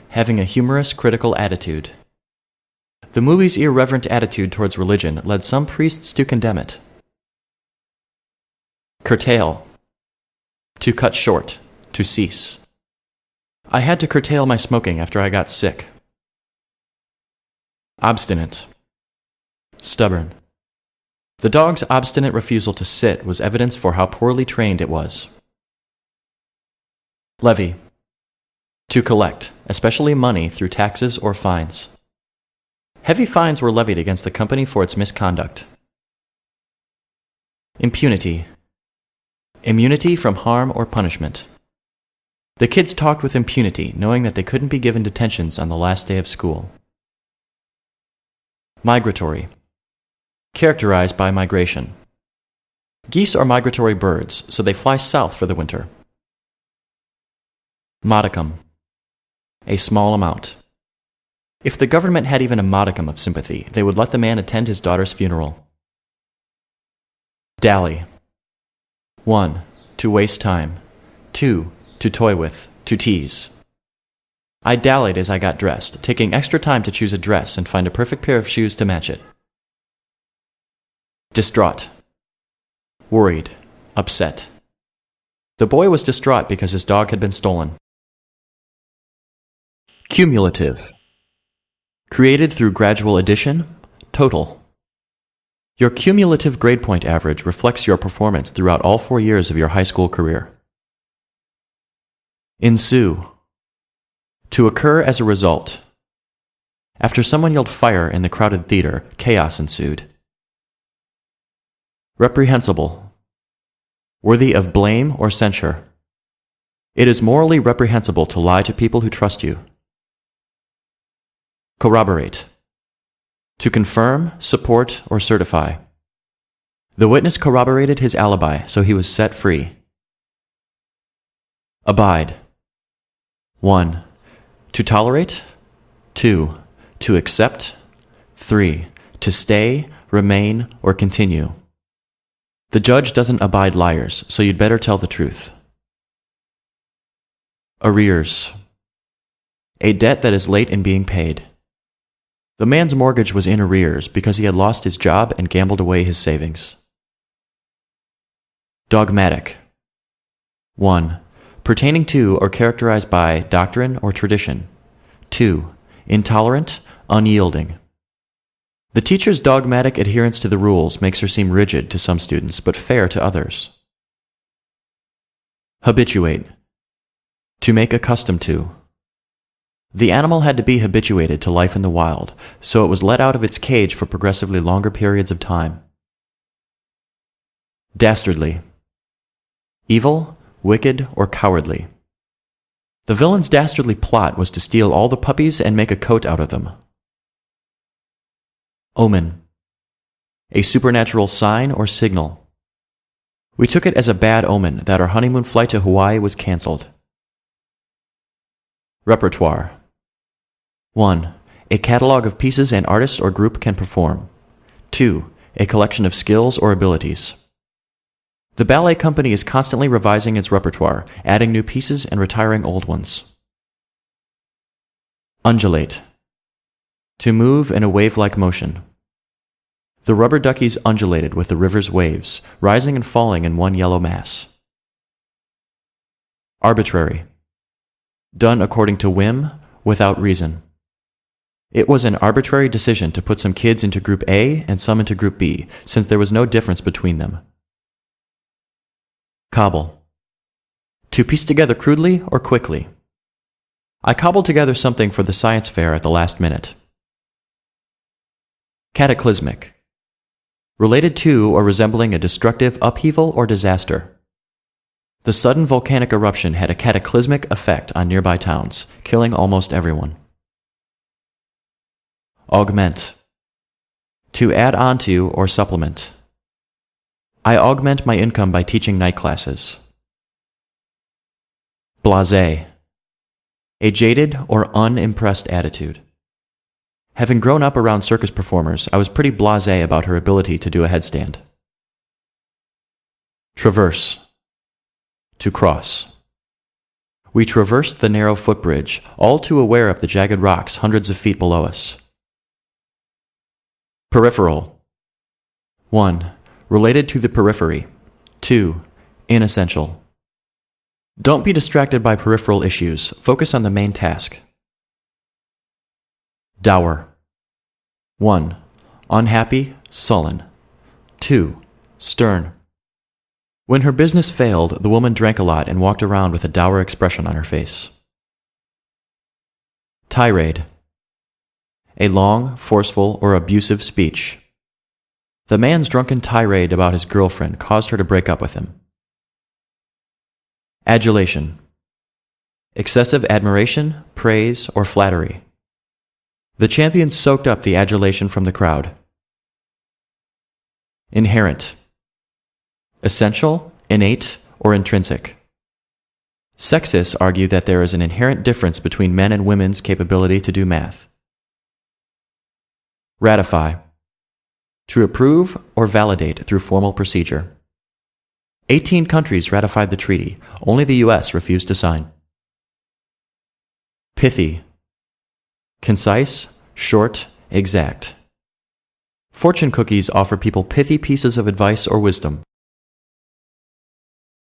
Having a humorous, critical attitude. The movie's irreverent attitude towards religion led some priests to condemn it. Curtail. To cut short, to cease. I had to curtail my smoking after I got sick. Obstinate. Stubborn. The dog's obstinate refusal to sit was evidence for how poorly trained it was. Levy. To collect, especially money through taxes or fines. Heavy fines were levied against the company for its misconduct. Impunity. Immunity from harm or punishment. The kids talked with impunity, knowing that they couldn't be given detentions on the last day of school. Migratory. Characterized by migration. Geese are migratory birds, so they fly south for the winter. Modicum. A small amount. If the government had even a modicum of sympathy, they would let the man attend his daughter's funeral. Dally. 1. To waste time. 2. To toy with, to tease. I dallied as I got dressed, taking extra time to choose a dress and find a perfect pair of shoes to match it. Distraught. Worried. Upset. The boy was distraught because his dog had been stolen. Cumulative. Created through gradual addition. Total. Your cumulative grade point average reflects your performance throughout all 4 years of your high school career. Ensue. To occur as a result. After someone yelled fire in the crowded theater, chaos ensued. Reprehensible. Worthy of blame or censure. It is morally reprehensible to lie to people who trust you. Corroborate. To confirm, support, or certify. The witness corroborated his alibi, so he was set free. Abide. 1. To tolerate. 2. To accept. 3. To stay, remain, or continue. The judge doesn't abide liars, so you'd better tell the truth. Arrears. A debt that is late in being paid. The man's mortgage was in arrears because he had lost his job and gambled away his savings. Dogmatic. 1. Pertaining to or characterized by doctrine or tradition. 2. Intolerant, unyielding. The teacher's dogmatic adherence to the rules makes her seem rigid to some students, but fair to others. Habituate. To make accustomed to. The animal had to be habituated to life in the wild, so it was let out of its cage for progressively longer periods of time. Dastardly. Evil, wicked, or cowardly. The villain's dastardly plot was to steal all the puppies and make a coat out of them. Omen. A supernatural sign or signal. We took it as a bad omen that our honeymoon flight to Hawaii was canceled. Repertoire. 1. A catalog of pieces an artist or group can perform. 2. A collection of skills or abilities. The ballet company is constantly revising its repertoire, adding new pieces and retiring old ones. Undulate. To move in a wave-like motion. The rubber duckies undulated with the river's waves, rising and falling in one yellow mass. Arbitrary. Done according to whim, without reason. It was an arbitrary decision to put some kids into Group A and some into Group B, since there was no difference between them. Cobble. To piece together crudely or quickly. I cobbled together something for the science fair at the last minute. Cataclysmic. Related to or resembling a destructive upheaval or disaster. The sudden volcanic eruption had a cataclysmic effect on nearby towns, killing almost everyone. Augment. To add on to or supplement. I augment my income by teaching night classes. Blasé. A jaded or unimpressed attitude. Having grown up around circus performers, I was pretty blasé about her ability to do a headstand. Traverse. To cross. We traversed the narrow footbridge, all too aware of the jagged rocks hundreds of feet below us. Peripheral. 1. Related to the periphery. 2. Inessential. Don't be distracted by peripheral issues. Focus on the main task. Dour. 1. Unhappy, sullen. 2. Stern. When her business failed, the woman drank a lot and walked around with a dour expression on her face. Tirade. A long, forceful, or abusive speech. The man's drunken tirade about his girlfriend caused her to break up with him. Adulation. Excessive admiration, praise, or flattery. The champion soaked up the adulation from the crowd. Inherent. Essential, innate, or intrinsic. Sexists argue that there is an inherent difference between men and women's capability to do math. Ratify. To approve or validate through formal procedure. 18 countries ratified the treaty. Only the U.S. refused to sign. Pithy. Concise, short, exact. Fortune cookies offer people pithy pieces of advice or wisdom.